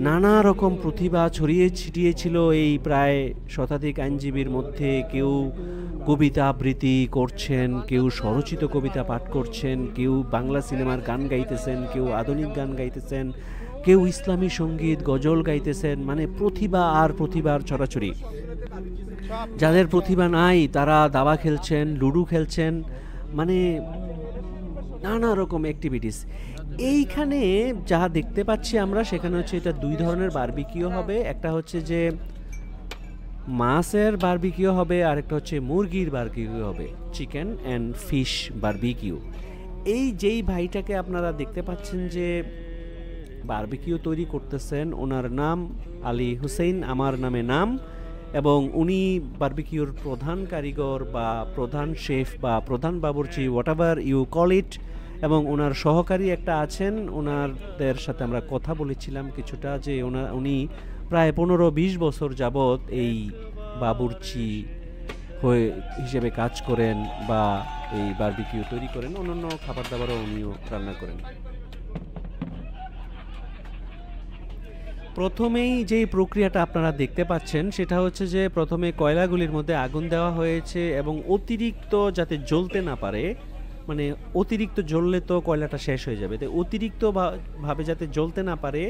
Speaker 1: নানা রকম প্রতিভা ছড়িয়ে ছিটিয়ে ছিল এই প্রায় শতাধিক আইনজীবীর মধ্যে। কেউ কবিতা আবৃত্তি করছেন, কেউ স্বরচিত কবিতা পাঠ করছেন, কেউ বাংলা সিনেমার গান গাইতেছেন, কেউ আধুনিক গান গাইতেছেন, কেউ ইসলামী সঙ্গীত গজল গাইতেছেন, মানে প্রতিভা আর প্রতিভার ছড়াছড়ি। যাদের প্রতিভা নাই তারা দাবা খেলছেন, লুডো খেলছেন, মানে নানা রকম অ্যাক্টিভিটিস। এইখানে যা দেখতে পাচ্ছি আমরা, সেখানে হচ্ছে এটা দুই ধরনের বারবিকিউ হবে। একটা হচ্ছে যে মাছের বারবিকিউ হবে, আর একটা হচ্ছে মুরগির বারবিকিউ হবে, চিকেন অ্যান্ড ফিশ বারবিকিউ। এই যেই ভাইটাকে আপনারা দেখতে পাচ্ছেন যে বারবিকিউ তৈরি করতেছেন, ওনার নাম আলী হুসেইন, আমার নামে নাম, এবং উনি বারবিকিউর প্রধান কারিগর বা প্রধান শেফ বা প্রধান বাবুর্চি, whatever you call it. এবং ওনার সহকারী একটা আছেন, ওনাদের সাথে আমরা কথা বলেছিলাম কিছুটা, যে উনি প্রায় 15-20 বছর যাবৎ এই বাবুর্চি হয়ে হিসেবে কাজ করেন বা এই বারবিকিউ তৈরি করেন, অন্যান্য খাবার দাবারও উনিও রান্না করেন। প্রথমেই যেই প্রক্রিয়াটা আপনারা দেখতে পাচ্ছেন সেটা হচ্ছে যে প্রথমে কয়লাগুলির মধ্যে আগুন দেওয়া হয়েছে, এবং অতিরিক্ত যাতে জ্বলতে না পারে, মানে অতিরিক্ত জ্বললে তো কয়লাটা শেষ হয়ে যাবে, তাই অতিরিক্ত ভাবে যাতে জ্বলতে না পারে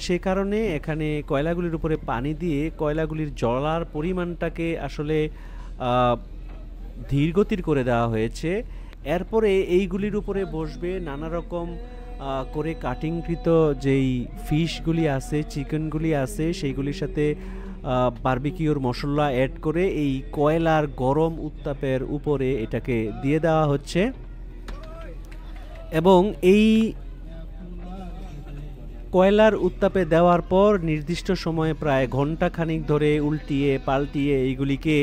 Speaker 1: সে কারণে এখানে কয়লাগুলির উপরে পানি দিয়ে কয়লাগুলির জ্বলার পরিমাণটাকে আসলে ধীরগতির করে দেওয়া হয়েছে। এরপরে এইগুলির উপরে বসবে নানা রকম করে কাটিংকৃত যেই ফিশগুলি আছে, চিকেনগুলি আছে, সেইগুলির সাথে বারবিকিউর মশলা অ্যাড করে এই কয়লার গরম উত্তাপের উপরে এটাকে দিয়ে দেওয়া হচ্ছে, এবং এই কয়লার উত্তাপে দেওয়ার পর নির্দিষ্ট সময়ে প্রায় ঘন্টা খানিক ধরে উল্টিয়ে পাল্টিয়ে এইগুলিকে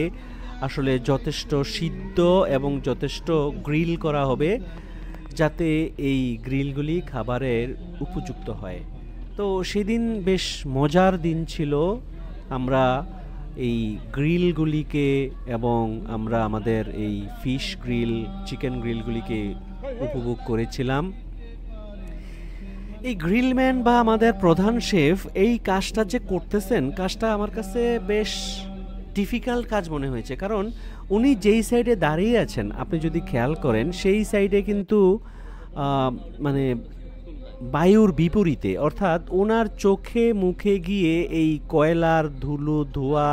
Speaker 1: আসলে যথেষ্ট সিদ্ধ এবং যথেষ্ট গ্রিল করা হবে, যাতে এই গ্রিলগুলি খাবারের উপযুক্ত হয়। তো সেদিন বেশ মজার দিন ছিল। আমরা এই গ্রিলগুলিকে এবং আমরা আমাদের এই ফিশ গ্রিল, চিকেন গ্রিলগুলিকে উপভোগ করেছিলাম। এই গ্রিলম্যান বা আমাদের প্রধান শেফ এই কাজটা যে করতেছেন, কাজটা আমার কাছে বেশ ডিফিকাল্ট কাজ মনে হয়েছে, কারণ উনি যেই সাইডে দাঁড়িয়ে আছেন আপনি যদি খেয়াল করেন সেই সাইডে কিন্তু মানে বায়ুর বিপরীতে, অর্থাৎ ওনার চোখে মুখে গিয়ে এই কয়লার ধুলো ধোঁয়া,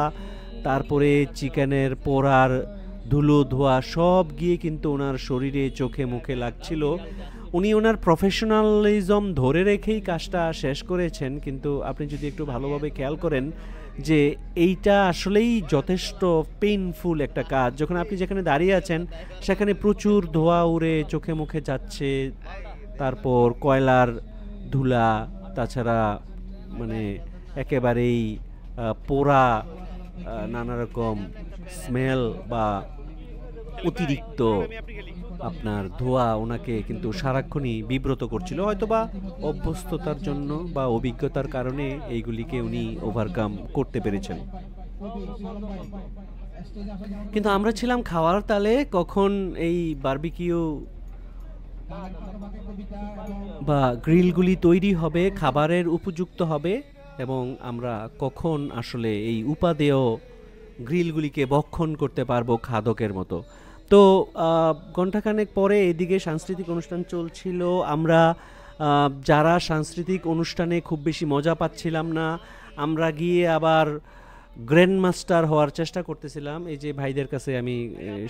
Speaker 1: তারপরে চিকেনের পোড়ার ধুলো ধোঁয়া সব গিয়ে কিন্তু ওনার শরীরে চোখে মুখে লাগছিল। উনি ওনার প্রফেশনালিজম ধরে রেখেই কাজটা শেষ করেছেন, কিন্তু আপনি যদি একটু ভালোভাবে খেয়াল করেন যে এইটা আসলেই যথেষ্ট পেইনফুল একটা কাজ। যখন আপনি যেখানে দাঁড়িয়ে আছেন সেখানে প্রচুর ধোঁয়া উড়ে চোখে মুখে যাচ্ছে, তারপর কয়লার ধুলা, তাছাড়া মানে একেবারেই পোড়া নানা রকম স্মেল বা অতিরিক্ত আপনার ধোঁয়া ওনাকে কিন্তু সারাক্ষণই বিব্রত করছিল, হয়তোবা অভ্যস্ততার জন্য বা অভিজ্ঞতার কারণে এইগুলিকে উনি ওভারকাম করতে পেরেছেন। কিন্তু আমরা ছিলাম খাওয়ার তালে, কখন এই বারবিকিউ বা গ্রিলগুলি তৈরি হবে, খাবারের উপযুক্ত হবে, এবং আমরা কখন আসলে এই উপাদেয় গ্রিলগুলিকে ভক্ষণ করতে পারবো খাদকের মতো। তো ঘণ্টাখানেক পরে এদিকে সাংস্কৃতিক অনুষ্ঠান চলছিল, আমরা যারা সাংস্কৃতিক অনুষ্ঠানে খুব বেশি মজা পাচ্ছিলাম না, আমরা গিয়ে আবার গ্র্যান্ড মাস্টার হওয়ার চেষ্টা করতেছিলাম। এই যে ভাইদের কাছে আমি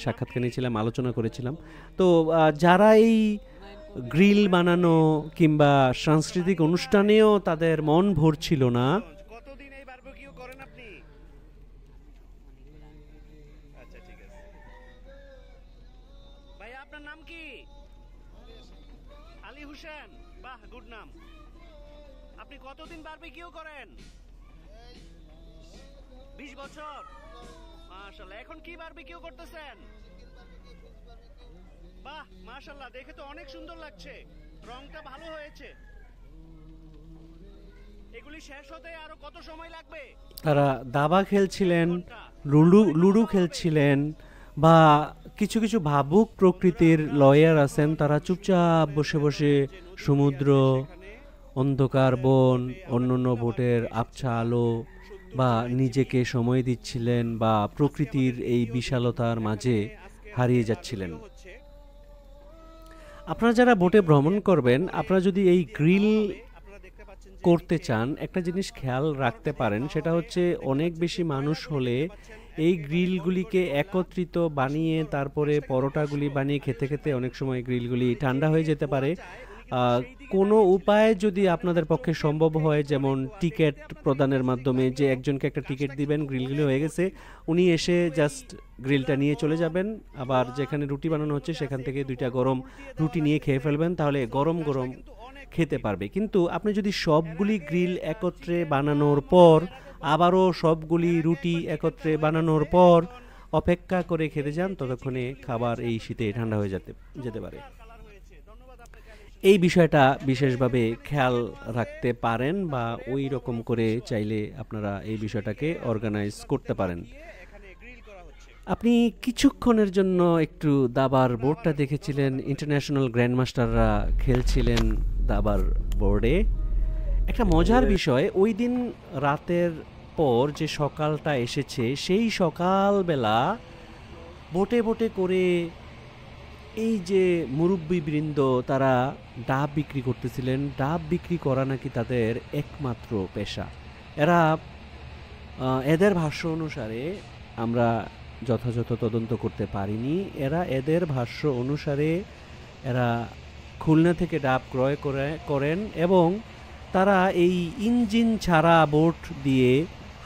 Speaker 1: সাক্ষাৎকার নিয়েছিলাম, আলোচনা করেছিলাম। তো যারা এই গ্রিল বানানো কিংবা সাংস্কৃতিক অনুষ্ঠানেও তাদের মন ভরছিল না,
Speaker 2: কতদিন এই বারবিকিউ করেন আপনি? আচ্ছা ঠিক আছে। ভাই আপনার নাম কি? আলী হোসেন। বাহ, গুড নাম। আপনি কতদিন বারবিকিউ করেন? 20 বছর। মাশাআল্লাহ। এখন কি বারবিকিউ করতেছেন? বাহ, মাশাআল্লাহ, দেখে তো অনেক সুন্দর লাগছে, রংটা ভালো হয়েছে। এগুলি শেষ হতে আরো কত সময় লাগবে?
Speaker 1: তারা দাবা খেলছিলেন, লুডো খেলছিলেন, বা কিছু কিছু ভাবুক প্রকৃতির লয়ার আছেন, তারা চুপচাপ বসে বসে সমুদ্র, অন্ধকার বন, অন্যান্য বোটের আবছা আলো বা নিজেকে সময় দিচ্ছিলেন বা প্রকৃতির এই বিশালতার মাঝে হারিয়ে যাচ্ছিলেন। আপনারা যারা বোটে ভ্রমণ করবেন, আপনারা যদি এই গ্রিল করতে চান, একটা জিনিস খেয়াল রাখতে পারেন, সেটা হচ্ছে অনেক বেশি মানুষ হলে এই গ্রিলগুলিকে একত্রিত বানিয়ে তারপরে পরোটাগুলি বানিয়ে খেতে খেতে অনেক সময় গ্রিলগুলি ঠান্ডা হয়ে যেতে পারে। কোনো উপায় যদি আপনাদের পক্ষে সম্ভব হয়, যেমন টিকিট প্রদানের মাধ্যমে, যে একজনকে একটা টিকিট দিবেন, গ্রিলগুলি হয়ে গেছে, উনি এসে জাস্ট গ্রিলটা নিয়ে চলে যাবেন, আবার যেখানে রুটি বানানো হচ্ছে সেখান থেকে 2টা গরম রুটি নিয়ে খেয়ে ফেলবেন, তাহলে গরম গরম খেতে পারবে। কিন্তু আপনি যদি সবগুলি গ্রিল একত্রে বানানোর পর আবারও সবগুলি রুটি একত্রে বানানোর পর অপেক্ষা করে খেতে যান, ততক্ষণে খাবার এই শীতে ঠান্ডা হয়ে যেতে পারে। এই বিষয়টা বিশেষভাবে খেয়াল রাখতে পারেন, বা ওই রকম করে চাইলে আপনারা এই বিষয়টাকে অর্গানাইজ করতে পারেন। আপনি কিছুক্ষণের জন্য একটু দাবার বোর্ডটা দেখেছিলেন, ইন্টারন্যাশনাল গ্র্যান্ডমাস্টাররা খেলছিলেন দাবার বোর্ডে। একটা মজার বিষয়, ওই দিন রাতের পর যে সকালটা এসেছে, সেই সকালবেলা বোটে বোটে করে এই যে মুরব্বীবৃন্দ, তারা ডাব বিক্রি করতেছিলেন। ডাব বিক্রি করা নাকি তাদের একমাত্র পেশা। এরা এদের ভাষ্য অনুসারে, আমরা যথাযথ তদন্ত করতে পারিনি, এদের ভাষ্য অনুসারে এরা খুলনা থেকে ডাব ক্রয় করেন এবং তারা এই ইঞ্জিন ছাড়া বোট দিয়ে,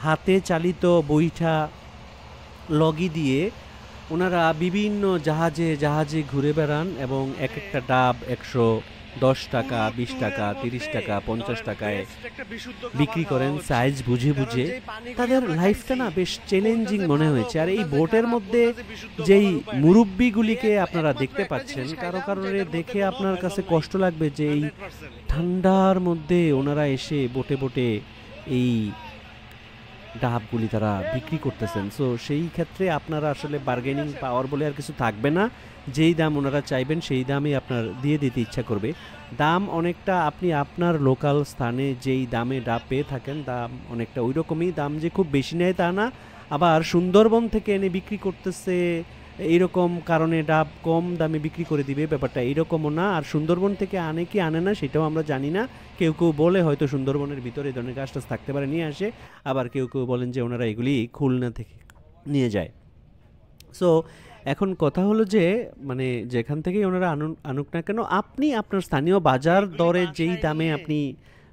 Speaker 1: হাতে চালিত বৈঠা লগি দিয়ে ওনারা বিভিন্ন জাহাজে ঘুরে বেড়ান এবং এক একটা ডাব 110 টাকা, 20 টাকা, 30 টাকা, 50 টাকায় বিক্রি করেন, সাইজ বুঝে বুঝে। তাদের লাইফটা না বেশ চ্যালেঞ্জিং মনে হয়েছে। আর এই বোটের মধ্যে যেই মুরব্বিগুলিকে আপনারা দেখতে পাচ্ছেন, কারো কারণে দেখে আপনার কাছে কষ্ট লাগবে যে এই ঠান্ডার মধ্যে ওনারা এসে বোটে বোটে এই ডাবগুলি তারা বিক্রি করতেছেন। সো সেই ক্ষেত্রে আপনারা আসলে বার্গেনিং পাওয়ার বলে আর কিছু থাকবে না। যেই দাম ওনারা চাইবেন সেই দামই আপনার দিয়ে দিতে ইচ্ছা করবে। দাম অনেকটা আপনি আপনার লোকাল স্থানে যেই দামে ডাব পেয়ে থাকেন, দাম অনেকটা ওই রকমই। দাম যে খুব বেশি নেয় তা না, আবার সুন্দরবন থেকে এনে বিক্রি করতেছে এইরকম কারণে ডাব কম দামে বিক্রি করে দিবে, ব্যাপারটা এইরকমও না। আর সুন্দরবন থেকে আনে কি আনে না সেটাও আমরা জানি না। কেউ কেউ বলে হয়তো সুন্দরবনের ভিতরে এই ধরনের গাছ টাছ থাকতে পারে, নিয়ে আসে। আবার কেউ কেউ বলেন যে ওনারা এগুলি খুলনা থেকে নিয়ে যায়। সো এখন কথা হলো যে, মানে যেখান থেকেই ওনারা আনুক না কেন, আপনি আপনার স্থানীয় বাজার দরে যেই দামে আপনি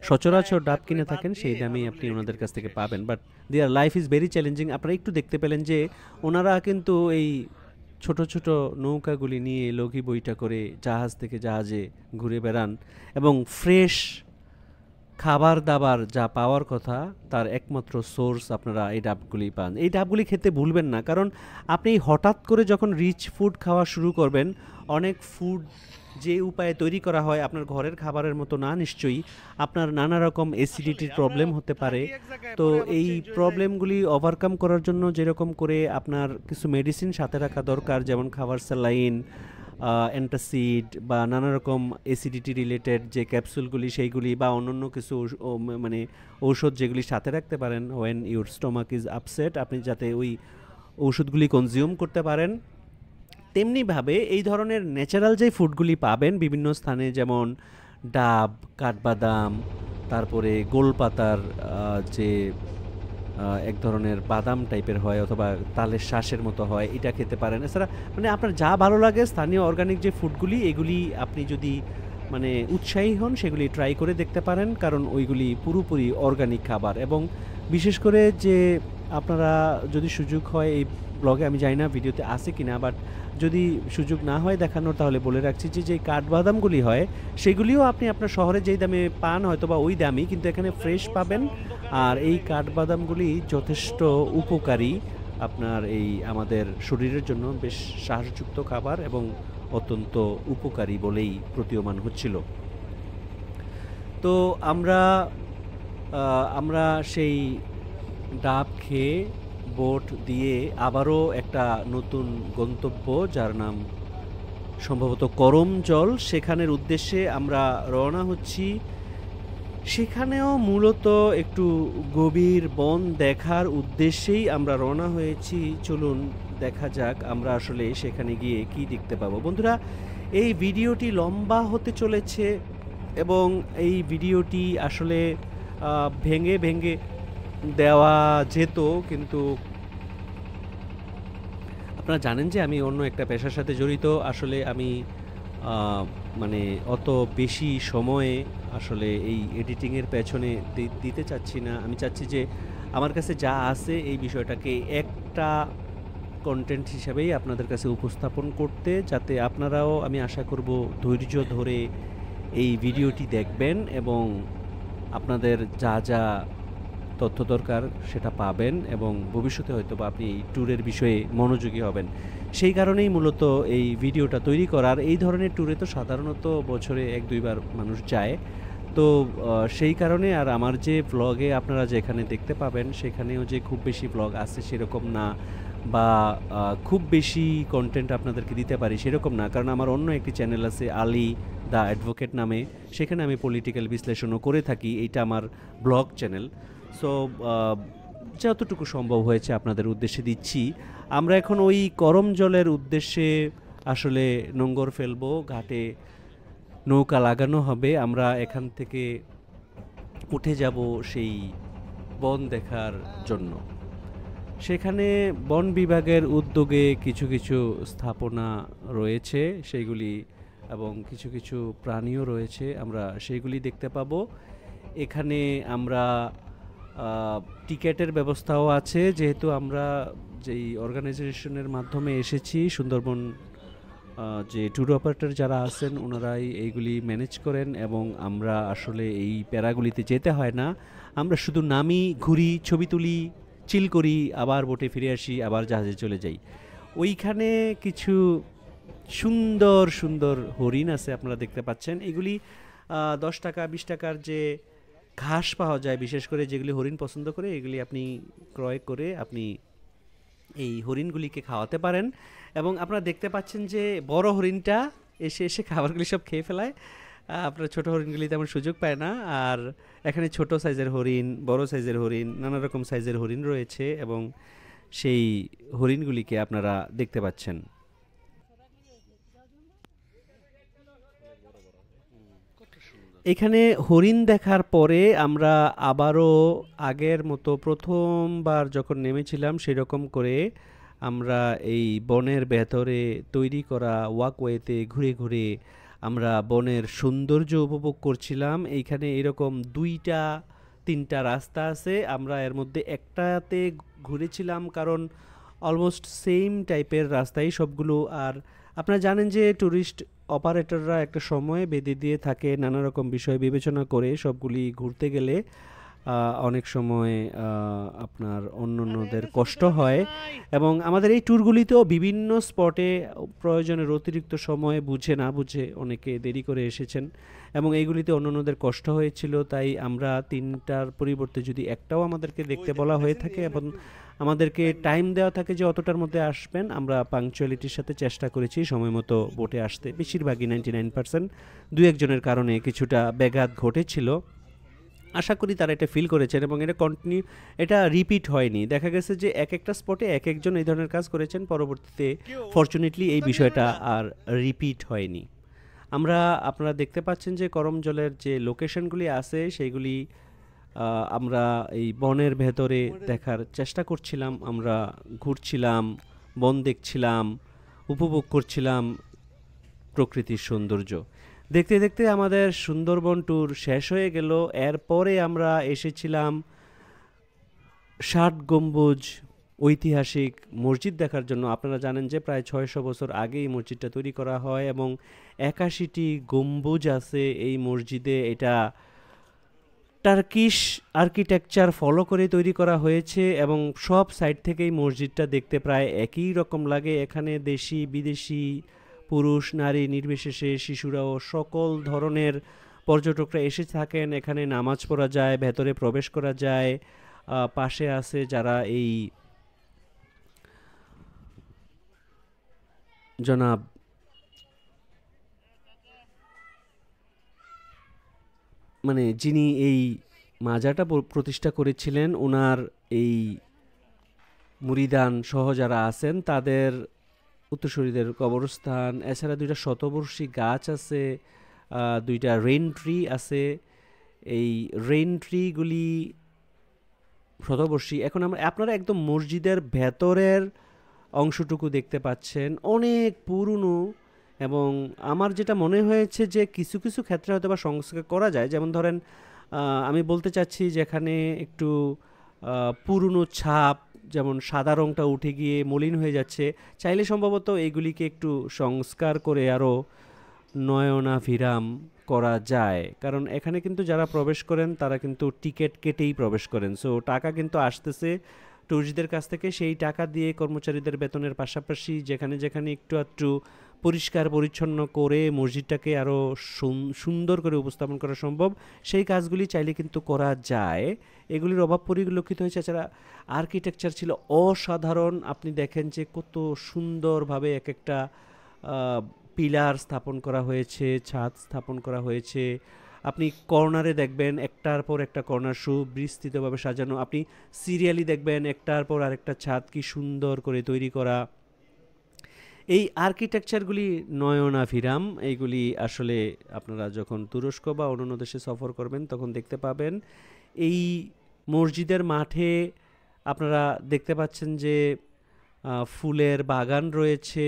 Speaker 1: সচরাচর ডাব কিনে থাকেন সেই দামেই আপনি ওনাদের কাছ থেকে পাবেন। But their life is very challenging. আপনারা একটু দেখতে পেলেন যে ওনারা কিন্তু এই ছোট ছোট নৌকাগুলি নিয়ে লগি বইটা করে জাহাজ থেকে জাহাজে ঘুরে বেড়ান এবং ফ্রেশ খাবার দাবার যা পাওয়ার কথা তার একমাত্র সোর্স আপনারা এই ডাবগুলি পান। এই ডাবগুলি খেতে ভুলবেন না, কারণ আপনি হঠাৎ করে যখন রিচ ফুড খাওয়া শুরু করবেন, অনেক ফুড যে উপায়ে তৈরি করা হয় আপনার ঘরের খাবারের মতো না, নিশ্চয়ই আপনার নানা রকম অ্যাসিডিটির প্রবলেম হতে পারে। তো এই প্রবলেমগুলি ওভারকাম করার জন্য যেরকম করে আপনার কিছু মেডিসিন সাথে রাখা দরকার, যেমন খাবার স্যালাইন, অ্যান্টাসিড বা নানা রকম অ্যাসিডিটি রিলেটেড যে ক্যাপসুলগুলি সেইগুলি, বা অন্যান্য কিছু মানে ঔষধ যেগুলি সাথে রাখতে পারেন when your stomach is upset, আপনি যাতে ওই ওষুধগুলি কনজিউম করতে পারেন। তেমনিভাবে এই ধরনের ন্যাচারাল যে ফুডগুলি পাবেন বিভিন্ন স্থানে, যেমন ডাব, কাঠবাদাম, তারপরে গোলপাতার যে এক ধরনের বাদাম টাইপের হয় অথবা তালের শ্বাসের মতো হয়, এটা খেতে পারেন। এছাড়া মানে আপনার যা ভালো লাগে স্থানীয় অর্গানিক যে ফুডগুলি, এগুলি আপনি যদি মানে উৎসাহী হন সেগুলি ট্রাই করে দেখতে পারেন, কারণ ওইগুলি পুরোপুরি অর্গানিক খাবার। এবং বিশেষ করে যে আপনারা যদি সুযোগ হয় এই ব্লগে, আমি জানি না ভিডিওতে আছে কিনা, বাট যদি সুযোগ না হয় দেখানোর, তাহলে বলে রাখছি যে যে কাঠবাদামগুলি হয় সেগুলিও আপনি আপনার শহরে যেই দামে পান হয়তো বা ওই দামই, কিন্তু এখানে ফ্রেশ পাবেন। আর এই কাঠবাদামগুলি যথেষ্ট উপকারী আপনার এই আমাদের শরীরের জন্য, বেশ সারযুক্ত খাবার এবং অত্যন্ত উপকারী বলেই প্রতীয়মান হচ্ছিল। তো আমরা আমরা সেই ডাব খেয়ে বোট দিয়ে আবারও একটা নতুন গন্তব্য, যার নাম সম্ভবত করমজল, সেখানের উদ্দেশ্যে আমরা রওনা হচ্ছি। সেখানেও মূলত একটু গভীর বন দেখার উদ্দেশ্যেই আমরা রওনা হয়েছি। চলুন দেখা যাক আমরা আসলে সেখানে গিয়ে কি দেখতে পাবো। বন্ধুরা, এই ভিডিওটি লম্বা হতে চলেছে এবং এই ভিডিওটি আসলে ভেঙে ভেঙে দেওয়া যেত, কিন্তু আপনারা জানেন যে আমি অন্য একটা পেশার সাথে জড়িত। আসলে আমি মানে অত বেশি সময়ে আসলে এই এডিটিংয়ের পেছনে দিতে চাচ্ছি না। আমি চাচ্ছি যে আমার কাছে যা আছে এই বিষয়টাকে একটা কন্টেন্ট হিসাবেই আপনাদের কাছে উপস্থাপন করতে, যাতে আপনারাও, আমি আশা করব, ধৈর্য ধরে এই ভিডিওটি দেখবেন এবং আপনাদের যা যা তথ্য দরকার সেটা পাবেন এবং ভবিষ্যতে হয়তো বা আপনি এই ট্যুরের বিষয়ে মনোযোগী হবেন। সেই কারণেই মূলত এই ভিডিওটা তৈরি করার। এই ধরনের ট্যুরে তো সাধারণত বছরে 1-2 বার মানুষ যায়, তো সেই কারণে। আর আমার যে ব্লগে আপনারা যেখানে দেখতে পাবেন সেখানেও যে খুব বেশি ব্লগ আছে সেরকম না, বা খুব বেশি কন্টেন্ট আপনাদেরকে দিতে পারি সেরকম না, কারণ আমার অন্য একটি চ্যানেল আছে আলী দ্য অ্যাডভোকেট নামে, সেখানে আমি পলিটিক্যাল বিশ্লেষণও করে থাকি। এইটা আমার ব্লগ চ্যানেল। সো যতটুকু সম্ভব হয়েছে আপনাদের উদ্দেশ্যে দিচ্ছি। আমরা এখন ওই করমজলের উদ্দেশ্যে আসলে নোঙর ফেলবো, ঘাটে নৌকা লাগানো হবে। আমরা এখান থেকে উঠে যাব সেই বন দেখার জন্য। সেখানে বন বিভাগের উদ্যোগে কিছু কিছু স্থাপনা রয়েছে সেইগুলি, এবং কিছু কিছু প্রাণীও রয়েছে, আমরা সেইগুলি দেখতে পাবো। এখানে আমরা টিকেটের ব্যবস্থাও আছে, যেহেতু আমরা যেই অর্গানাইজেশনের মাধ্যমে এসেছি, সুন্দরবন যে ট্যুর অপারেটর যারা আছেন ওনারাই এইগুলি ম্যানেজ করেন, এবং আমরা আসলে এই প্যারাগুলিতে যেতে হয় না। আমরা শুধু নামি, ঘুরি, ছবি তুলি, চিল করি, আবার বোটে ফিরে আসি, আবার জাহাজে চলে যাই। ওইখানে কিছু সুন্দর সুন্দর হরিণ আছে, আপনারা দেখতে পাচ্ছেন। এগুলি 10 টাকা 20 টাকার যে ঘাস পাওয়া যায়, বিশেষ করে যেগুলি হরিণ পছন্দ করে, এগুলি আপনি ক্রয় করে আপনি এই হরিণগুলিকে খাওয়াতে পারেন। এবং আপনারা দেখতে পাচ্ছেন যে বড় হরিণটা এসে এসে খাবারগুলি সব খেয়ে ফেলায়। আপনার ছোট হরিণগুলি তেমন সুযোগ পায় না। আর এখানে ছোট সাইজের হরিণ, বড় সাইজের হরিণ, নানা রকম সাইজের হরিণ রয়েছে, এবং সেই হরিণগুলিকে আপনারা দেখতে পাচ্ছেন। এখানে হরিণ দেখার পরে আমরা আবারও আগের মতো প্রথমবার যখন নেমেছিলাম সেরকম করে আমরা এই বনের ভেতরে তৈরি করা ওয়াকওয়েতে ঘুরে ঘুরে আমরা বনের সৌন্দর্য উপভোগ করছিলাম। এইখানে এরকম 2-3টা রাস্তা আছে, আমরা এর মধ্যে একটাতে ঘুরেছিলাম, কারণ অলমোস্ট সেম টাইপের রাস্তাই সবগুলো। আর আপনারা জানেন যে ট্যুরিস্ট অপারেটররা একটা সময় বেঁধে দিয়ে থাকে, নানা রকম বিষয় বিবেচনা করে সবগুলি ঘুরতে গেলে অনেক সময় আপনার অন্যদের কষ্ট হয়। এবং আমাদের এই ট্যুরগুলিতেও বিভিন্ন স্পটে প্রয়োজনের অতিরিক্ত সময় বুঝে না বুঝে অনেকে দেরি করে এসেছেন, এবং এইগুলিতে অন্যদের কষ্ট হয়েছিল। তাই আমরা 3টার পরিবর্তে যদি একটাও আমাদেরকে দেখতে বলা হয়ে থাকে এবং আমাদেরকে টাইম দেওয়া থাকে যে অতটার মধ্যে আসবেন, আমরা পাংচুয়ালিটির সাথে চেষ্টা করেছি সময় মতো বোটে আসতে। বেশিরভাগই 99%, 2-1জনের কারণে কিছুটা ব্যাঘাত ঘটেছিল। আশা করি তারা এটা ফিল করেছেন এবং এটা রিপিট হয়নি। দেখা গেছে যে একটা স্পটে একজন এই ধরনের কাজ করেছেন, পরবর্তীতে ফরচুনেটলি এই বিষয়টা আর রিপিট হয়নি। আমরা আপনারা দেখতে পাচ্ছেন যে করমজলের যে লোকেশনগুলি আছে সেইগুলি আমরা এই বনের ভেতরে দেখার চেষ্টা করছিলাম। আমরা ঘুরছিলাম, বন দেখছিলাম, উপভোগ করছিলাম প্রকৃতির সৌন্দর্য। দেখতে দেখতে আমাদের সুন্দরবন ট্যুর শেষ হয়ে গেল। এরপরে আমরা এসেছিলাম ৬০ গম্বুজ ঐতিহাসিক মসজিদ দেখার জন্য। আপনারা জানেন যে প্রায় ৬০০ বছর আগে এই মসজিদটা তৈরি করা হয় এবং ৮১টি গম্বুজ আছে এই মসজিদে। এটা টার্কিশ আর্কিটেকচার ফলো করে তৈরি করা হয়েছে এবং সব সাইড থেকেই মসজিদটা দেখতে প্রায় একই রকম লাগে। এখানে দেশি বিদেশি পুরুষ নারী নির্বিশেষে শিশুরাও সকল ধরনের পর্যটকরা এসে থাকেন। এখানে নামাজ পড়া যায়, ভেতরে প্রবেশ করা যায়। পাশে আছে যারা এই জনাব মানে যিনি এই মাজারটা প্রতিষ্ঠা করেছিলেন, ওনার এই মুরিদান সহ যারা আছেন তাদের উত্তরসূরিদের কবরস্থান। এছাড়া 2টা শতবর্ষী গাছ আছে, 2টা রেইন ট্রি আছে। এই রেইন ট্রিগুলি শতবর্ষী। এখন আপনারা একদম মসজিদের ভেতরের অংশটুকু দেখতে পাচ্ছেন, অনেক পুরনো। এবং আমার যেটা মনে হয়েছে যে কিছু কিছু ক্ষেত্রে হয়তো বা সংস্কার করা যায়। যেমন ধরেন আমি বলতে চাচ্ছি যেখানে একটু পুরনো ছাপ, যেমন সাদা রঙটা উঠে গিয়ে মলিন হয়ে যাচ্ছে, চাইলে সম্ভবত এগুলিকে একটু সংস্কার করে আরও নয়নাভিরাম করা যায়। কারণ এখানে কিন্তু যারা প্রবেশ করেন তারা কিন্তু টিকিট কেটেই প্রবেশ করেন। সো টাকা কিন্তু আসতেছে টুরিস্টদের কাছ থেকে। সেই টাকা দিয়ে কর্মচারীদের বেতনের পাশাপাশি যেখানে যেখানে একটু একটু পরিষ্কার পরিচ্ছন্ন করে মসজিদটাকে আরও সুন্দর করে উপস্থাপন করা সম্ভব, সেই কাজগুলি চাইলে কিন্তু করা যায়। এগুলির অভাব পরিলক্ষিত হয়েছে। এছাড়া আর্কিটেকচার ছিল অসাধারণ। আপনি দেখেন যে কত সুন্দরভাবে এক একটা পিলার স্থাপন করা হয়েছে, ছাদ স্থাপন করা হয়েছে। আপনি কর্নারে দেখবেন একটার পর একটা কর্নার সুবিস্তৃতভাবে সাজানো। আপনি সিরিয়ালি দেখবেন একটার পর আরেকটা ছাদ কি সুন্দর করে তৈরি করা। এই আর্কিটেকচারগুলি নয়নাভিরাম। এইগুলি আসলে আপনারা যখন তুরস্ক বা অন্যান্য দেশে সফর করবেন তখন দেখতে পাবেন। এই মসজিদের মাঠে আপনারা দেখতে পাচ্ছেন যে ফুলের বাগান রয়েছে,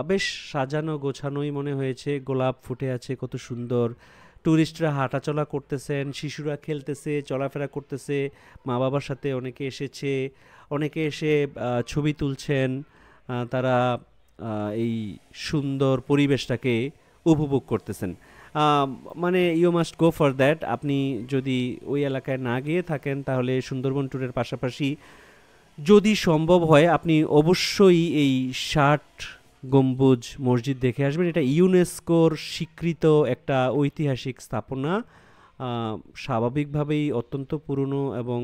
Speaker 1: বেশ সাজানো গোছানোই মনে হয়েছে। গোলাপ ফুটে আছে কত সুন্দর। ট্যুরিস্টরা হাঁটাচলা করতেছেন, শিশুরা খেলতেছে, চলাফেরা করতেছে, মা বাবার সাথে অনেকে এসেছে, অনেকে এসে ছবি তুলছেন। তারা এই সুন্দর পরিবেশটাকে উপভোগ করতেছেন। মানে you must go for that. আপনি যদি ওই এলাকায় না গিয়ে থাকেন তাহলে সুন্দরবন ট্যুরের পাশাপাশি যদি সম্ভব হয় আপনি অবশ্যই এই ৬০ গম্বুজ মসজিদ দেখে আসবেন। এটা ইউনেস্কোর স্বীকৃত একটা ঐতিহাসিক স্থাপনা। স্বাভাবিকভাবেই অত্যন্ত পুরনো এবং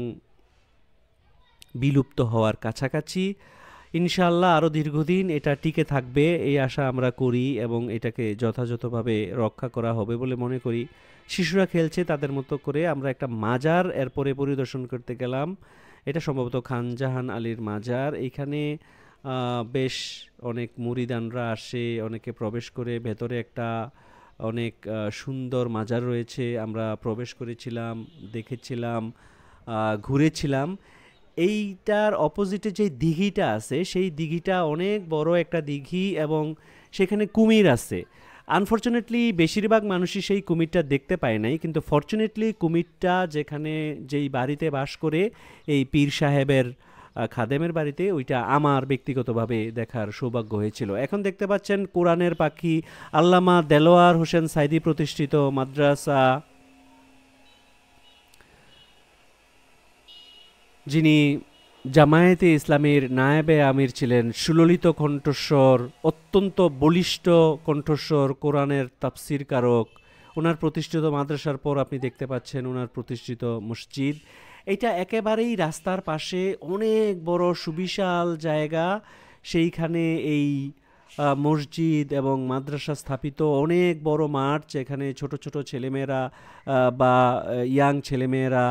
Speaker 1: বিলুপ্ত হওয়ার কাছাকাছি। ইনশাআল্লাহ আরও দীর্ঘদিন এটা টিকে থাকবে এই আশা আমরা করি এবং এটাকে যথাযথভাবে রক্ষা করা হবে বলে মনে করি। শিশুরা খেলছে তাদের মতো করে। আমরা একটা মাজার এরপরে পরিদর্শন করতে গেলাম। এটা সম্ভবত খান জাহান আলীর মাজার। এইখানে বেশ অনেক মুরিদানরা আসে, অনেকে প্রবেশ করে। ভেতরে একটা অনেক সুন্দর মাজার রয়েছে। আমরা প্রবেশ করেছিলাম, দেখেছিলাম, ঘুরেছিলাম। এইটার অপোজিটে যে দিঘিটা আছে সেই দিঘিটা অনেক বড় একটা দিঘি এবং সেখানে কুমির আছে। আনফর্চুনেটলি বেশিরভাগ মানুষই সেই কুমিরটা দেখতে পায় নাই, কিন্তু ফর্চুনেটলি কুমিরটা যেখানে যেই বাড়িতে বাস করে এই পীর সাহেবের খাদেমের বাড়িতে, ওইটা আমার ব্যক্তিগতভাবে দেখার সৌভাগ্য হয়েছিল। এখন দেখতে পাচ্ছেন কোরআনের পাখি আল্লামা দেলোয়ার হোসেন সাইদি প্রতিষ্ঠিত মাদ্রাসা, যিনি জামায়াতে ইসলামীর নায়েবে আমির ছিলেন, সুললিত কণ্ঠস্বর, অত্যন্ত বলিষ্ঠ কণ্ঠস্বর, কোরআনের তাফসির কারক। ওনার প্রতিষ্ঠিত মাদ্রাসার পর আপনি দেখতে পাচ্ছেন ওনার প্রতিষ্ঠিত মসজিদ। এটা একেবারেই রাস্তার পাশে অনেক বড় সুবিশাল জায়গা। সেইখানে এই মসজিদ এবং মাদ্রাসা স্থাপিত অনেক বড় মাঠ, যেখানে ছোট ছোট ছেলেমেয়েরা বা ইয়াং ছেলেমেয়েরা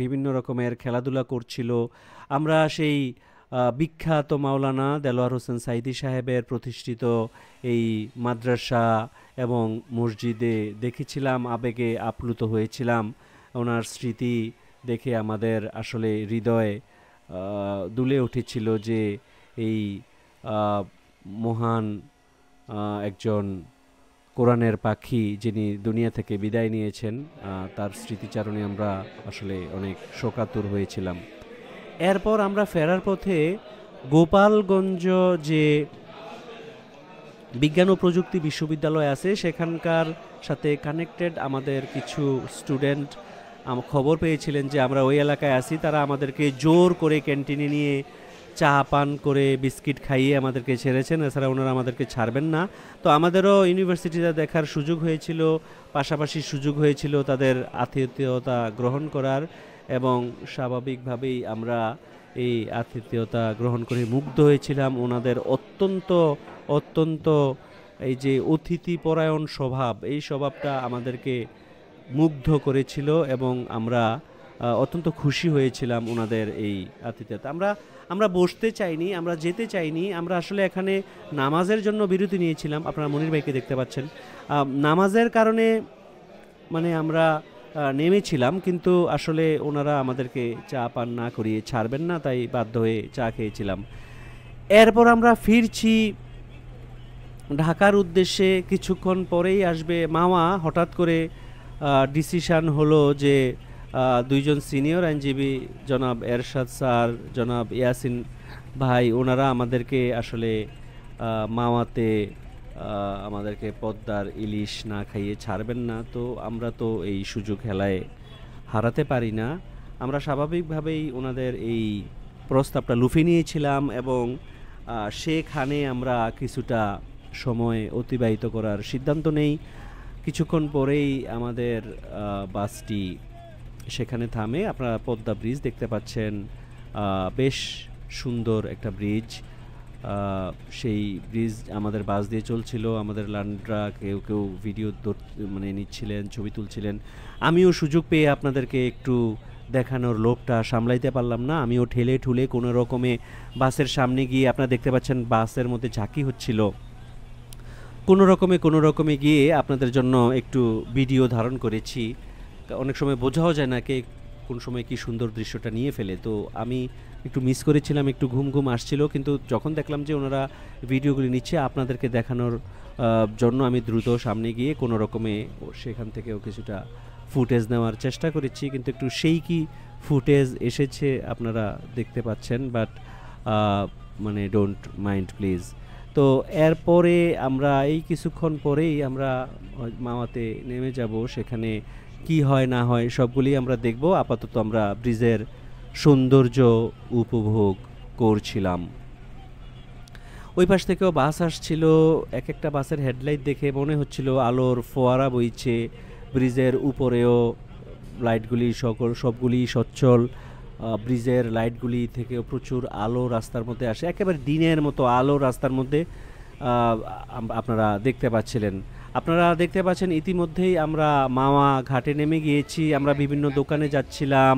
Speaker 1: বিভিন্ন রকমের খেলাধুলা করছিল। আমরা সেই বিখ্যাত মাওলানা দেলোয়ার হোসেন সাইদি সাহেবের প্রতিষ্ঠিত এই মাদ্রাসা এবং মসজিদে দেখেছিলাম, আবেগে আপ্লুত হয়েছিলাম। ওনার স্মৃতি দেখে আমাদের আসলে হৃদয় দুলে উঠেছিল যে এই মহান একজন কোরআনের পাখি যিনি দুনিয়া থেকে বিদায় নিয়েছেন, তার স্মৃতিচারণে আমরা আসলে অনেক শোকাতুর হয়েছিলাম। এরপর আমরা ফেরার পথে গোপালগঞ্জ যে বিজ্ঞান ও প্রযুক্তি বিশ্ববিদ্যালয় আছে সেখানকার সাথে কানেক্টেড আমাদের কিছু স্টুডেন্ট খবর পেয়েছিলেন যে আমরা ওই এলাকায় আছি। তারা আমাদেরকে জোর করে ক্যান্টিনে নিয়ে চা পান করে বিস্কিট খাইয়ে আমাদেরকে ছেড়েছেন, এছাড়া ওনারা আমাদেরকে ছাড়বেন না। তো আমাদেরও ইউনিভার্সিটিতে দেখার সুযোগ হয়েছিল, পাশাপাশি সুযোগ হয়েছিল তাদের আতিথেয়তা গ্রহণ করার, এবং স্বাভাবিকভাবেই আমরা এই আতিথেয়তা গ্রহণ করে মুগ্ধ হয়েছিলাম। ওনাদের অত্যন্ত অত্যন্ত এই যে অতিথি পরায়ণ স্বভাব, এই স্বভাবটা আমাদেরকে মুগ্ধ করেছিল এবং আমরা অত্যন্ত খুশি হয়েছিলাম ওনাদের এই আতিথেয়তা। আমরা বসতে চাইনি, আমরা যেতে চাইনি, আমরা আসলে এখানে নামাজের জন্য বিরতি নিয়েছিলাম। আপনারা মনির ভাইকে দেখতে পাচ্ছেন, নামাজের কারণে মানে আমরা নেমেছিলাম, কিন্তু আসলে ওনারা আমাদেরকে চা পান না করিয়ে ছাড়বেন না, তাই বাধ্য হয়ে চা খেয়েছিলাম। এরপর আমরা ফিরছি ঢাকার উদ্দেশ্যে। কিছুক্ষণ পরেই আসবে মাওয়া। হঠাৎ করে ডিসিশন হলো যে দুইজন সিনিয়র আইনজীবী জনাব এরশাদ স্যার, জনাব ইয়াসিন ভাই, ওনারা আমাদেরকে আসলে মাওয়াতে আমাদেরকে পদ্মার ইলিশ না খাইয়ে ছাড়বেন না। তো আমরা তো এই সুযোগ হেলায় হারাতে পারি না। আমরা স্বাভাবিকভাবেই ওনাদের এই প্রস্তাবটা লুফে নিয়েছিলাম এবং সেখানে আমরা কিছুটা সময় অতিবাহিত করার সিদ্ধান্ত নেই। কিছুক্ষণ পরেই আমাদের বাসটি সেখানে থামে। আপনারা পদ্মা ব্রিজ দেখতে পাচ্ছেন, বেশ সুন্দর একটা ব্রিজ। সেই ব্রিজ আমাদের বাস দিয়ে চলছিল। আমাদের লান্ড্রা কেউ কেউ ভিডিও মানে নিচ্ছিলেন, ছবি তুলছিলেন। আমিও সুযোগ পেয়ে আপনাদেরকে একটু দেখানোর লোভটা সামলাইতে পারলাম না। আমিও ঠেলে ঠুলে কোনো রকমে বাসের সামনে গিয়ে, আপনারা দেখতে পাচ্ছেন বাসের মধ্যে ঝাঁকি হচ্ছিল, কোনো রকমে গিয়ে আপনাদের জন্য একটু ভিডিও ধারণ করেছি। অনেক সময় বোঝাও যায় না কে কোন সময় কি সুন্দর দৃশ্যটা নিয়ে ফেলে। তো আমি একটু মিস করেছিলাম, একটু ঘুম আসছিল, কিন্তু যখন দেখলাম যে ওনারা ভিডিওগুলি নিচ্ছে আপনাদেরকে দেখানোর জন্য আমি দ্রুত সামনে গিয়ে কোনো রকমে সেখান থেকেও কিছুটা ফুটেজ নেওয়ার চেষ্টা করেছি, কিন্তু একটু সেই কি ফুটেজ এসেছে আপনারা দেখতে পাচ্ছেন, বাট মানে ডোন্ট মাইন্ড প্লিজ। তো এরপরে আমরা এই কিছুক্ষণ পরেই আমরা মাওয়াতে নেমে যাব। সেখানে কি হয় না হয় সবগুলি আমরা দেখব। আপাতত আমরা ব্রিজের সৌন্দর্য উপভোগ করছিলাম। ওই পাশ থেকেও বাস আসছিল। এক একটা বাসের হেডলাইট দেখে মনে হচ্ছিল আলোর ফোয়ারা বইছে। ব্রিজের উপরেও লাইটগুলি সবগুলি সচ্ছল। ব্রিজের লাইটগুলি থেকেও প্রচুর আলো রাস্তার মধ্যে আসে, একেবারে দিনের মতো আলো রাস্তার মধ্যে আপনারা দেখতে পাচ্ছেন। ইতিমধ্যেই আমরা মাওয়া ঘাটে নেমে গিয়েছি। আমরা বিভিন্ন দোকানে যাচ্ছিলাম,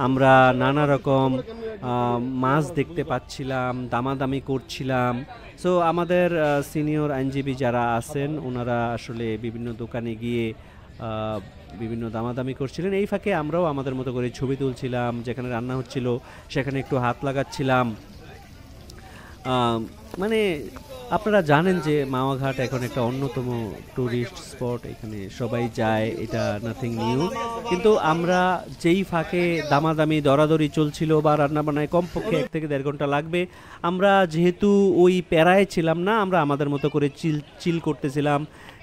Speaker 1: আমরা নানা রকম মাছ দেখতে পাচ্ছিলাম, দামাদামি করছিলাম। সো আমাদের সিনিয়র আইনজীবী যারা আছেন ওনারা আসলে বিভিন্ন দোকানে গিয়ে বিভিন্ন দামাদামি করছিলেন। এই ফাঁকে আমরাও আমাদের মতো করে ছবি তুলছিলাম, যেখানে রান্না হচ্ছিল সেখানে একটু হাত লাগাচ্ছিলাম। মানে আপনারা জানেন যে মাওয়া ঘাট এখন একটা অন্যতম ট্যুরিস্ট স্পট, এখানে সবাই যায়, এটা নাথিং নিউ। কিন্তু আমরা যেই ফাঁকে দামাদামি দরাদরি চলছিল বা রান্নাবান্নায় কমপক্ষে 1 থেকে 1.5 ঘন্টা লাগবে, আমরা যেহেতু ওই প্যারায় ছিলাম না, আমরা আমাদের মতো করে চিল করতেছিলাম।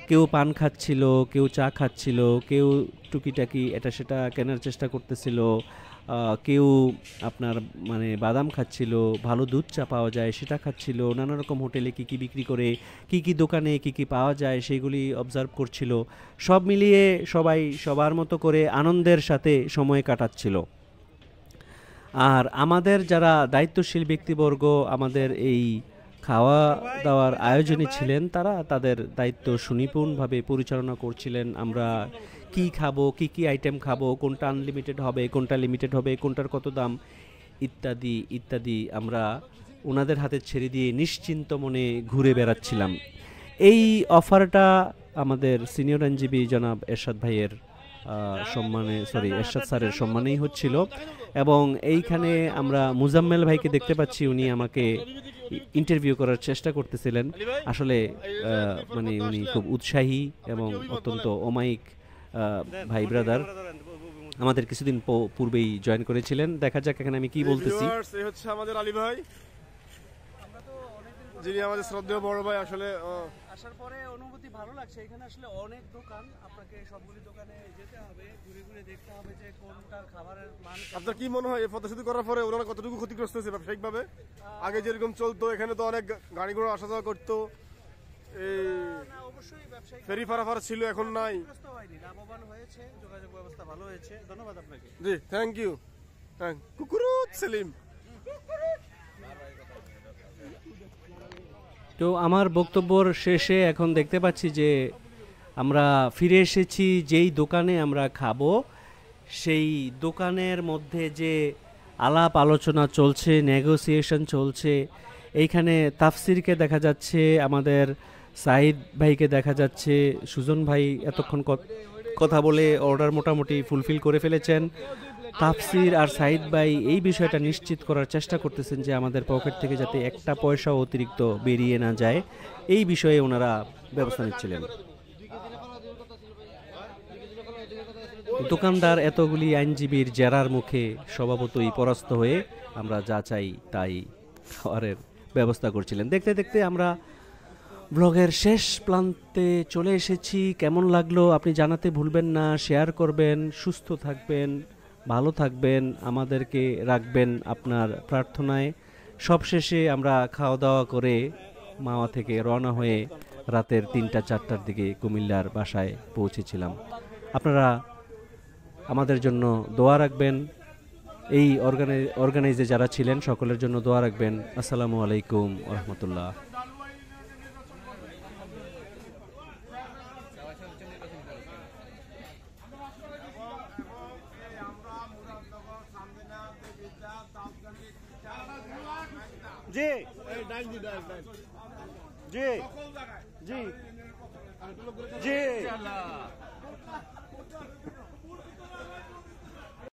Speaker 1: কেউ পান খাচ্ছিল, কেউ চা খাচ্ছিল, কেউ টুকিটাকি এটা সেটা কেনার চেষ্টা করতেছিল, কেউ আপনার মানে বাদাম খাচ্ছিল, ভালো দুধ চা পাওয়া যায় সেটা খাচ্ছিল, নানা রকম হোটেলে কী কী বিক্রি করে, কী দোকানে কী পাওয়া যায় সেইগুলি অবজার্ভ করছিল। সব মিলিয়ে সবাই সবার মতো করে আনন্দের সাথে সময় কাটাচ্ছিল। আর আমাদের যারা দায়িত্বশীল ব্যক্তিবর্গ আমাদের এই খাওয়া দাওয়ার আয়োজনে ছিলেন, তারা তাদের দায়িত্ব সুনিপুণভাবে পরিচালনা করছিলেন। আমরা কি খাবো, কি আইটেম খাবো, কোনটা আনলিমিটেড হবে, কোনটা লিমিটেড হবে, কোনটার কত দাম, ইত্যাদি ইত্যাদি আমরা ওনাদের হাতে ছেড়ে দিয়ে নিশ্চিন্ত মনে ঘুরে বেড়াচ্ছিলাম। এই অফারটা আমাদের সিনিয়র আইনজীবী জনাব এরশাদ ভাইয়ের এরশাদ স্যারের সম্মানেই হচ্ছিল, এবং এইখানে আমরা মুজাম্মেল ভাইকে দেখতে পাচ্ছি, উনি আমাকে ইন্টারভিউ করার চেষ্টা করতেছিলেন। আসলে মানে উনি খুব উৎসাহী এবং অত্যন্ত অমায়িক ভাই ব্রাদার, আমাদের কিছুদিন পূর্বেই জয়েন করেছিলেন। দেখা যাক এখানে আমি কি বলতেছি।
Speaker 3: এই হচ্ছে আমাদের আলী ভাই, যিনি আমাদের শ্রদ্ধেয় বড় ভাই। আসলে
Speaker 2: আসার পরে অনুভূতি ভালো লাগছে। এখানে আসলে অনেক দোকান, আপনাকে সবগুলি দোকানে যেতে হবে, ঘুরে ঘুরে দেখতে হবে যে কোনটার খাবারের মান।
Speaker 3: আপনার কি মনে হয় এই পথ সেতু করার পরে ওনারা কতটুকু ক্ষতিগ্রস্ত হয়েছে ব্যবসায়িকভাবে? আগে যেরকম চলতো, এখানে তো অনেক গাড়ি ঘোড়া আসা যাওয়া করতো, এই
Speaker 2: অবশ্যই ব্যবসায়িক
Speaker 3: ফেরি ফারাফার ছিল, এখন নাই।
Speaker 2: হয়নি, লাভবান হয়েছে, যোগাযোগ ব্যবস্থা ভালো হয়েছে। ধন্যবাদ আপনাকে।
Speaker 3: জি, থ্যাংক ইউ। কুকুরুত সেলিম।
Speaker 1: তো আমার বক্তব্যর শেষে এখন দেখতে পাচ্ছি যে আমরা ফিরে এসেছি যেই দোকানে আমরা খাবো, সেই দোকানের মধ্যে যে আলাপ আলোচনা চলছে, নেগোসিয়েশন চলছে। এইখানে তাফসিরকে দেখা যাচ্ছে, আমাদের সাইদ ভাইকে দেখা যাচ্ছে, সুজন ভাই এতক্ষণ কথা বলে অর্ডার মোটামুটি ফুলফিল করে ফেলেছেন। তাফসির আর সাইদ ভাই এই বিষয়টা নিশ্চিত করার চেষ্টা করতেছেন যে আমাদের পকেট থেকে যাতে একটা পয়সাও অতিরিক্ত বেরিয়ে না যায়, এই বিষয়ে ওনারা ব্যবস্থা নিচ্ছিলেন। দোকানদার এতগুলি আইনজীবীর জেরার মুখে স্বভাবতই পরাস্ত হয়ে আমরা যা চাই তাই খাবারের ব্যবস্থা করছিলেন। দেখতে দেখতে আমরা ব্লগের শেষ প্রান্তে চলে এসেছি। কেমন লাগলো আপনি জানাতে ভুলবেন না, শেয়ার করবেন, সুস্থ থাকবেন, ভালো থাকবেন, আমাদেরকে রাখবেন আপনার প্রার্থনায়। সবশেষে আমরা খাওয়া দাওয়া করে মাওয়া থেকে রওনা হয়ে রাতের 3টা-4টার দিকে কুমিল্লার বাসায় পৌঁছেছিলাম। আপনারা আমাদের জন্য দোয়া রাখবেন, এই অর্গানাইজে যারা ছিলেন সকলের জন্য দোয়া রাখবেন। আসসালামু আলাইকুম ওয়া রাহমাতুল্লাহ।
Speaker 2: জি জি জি জি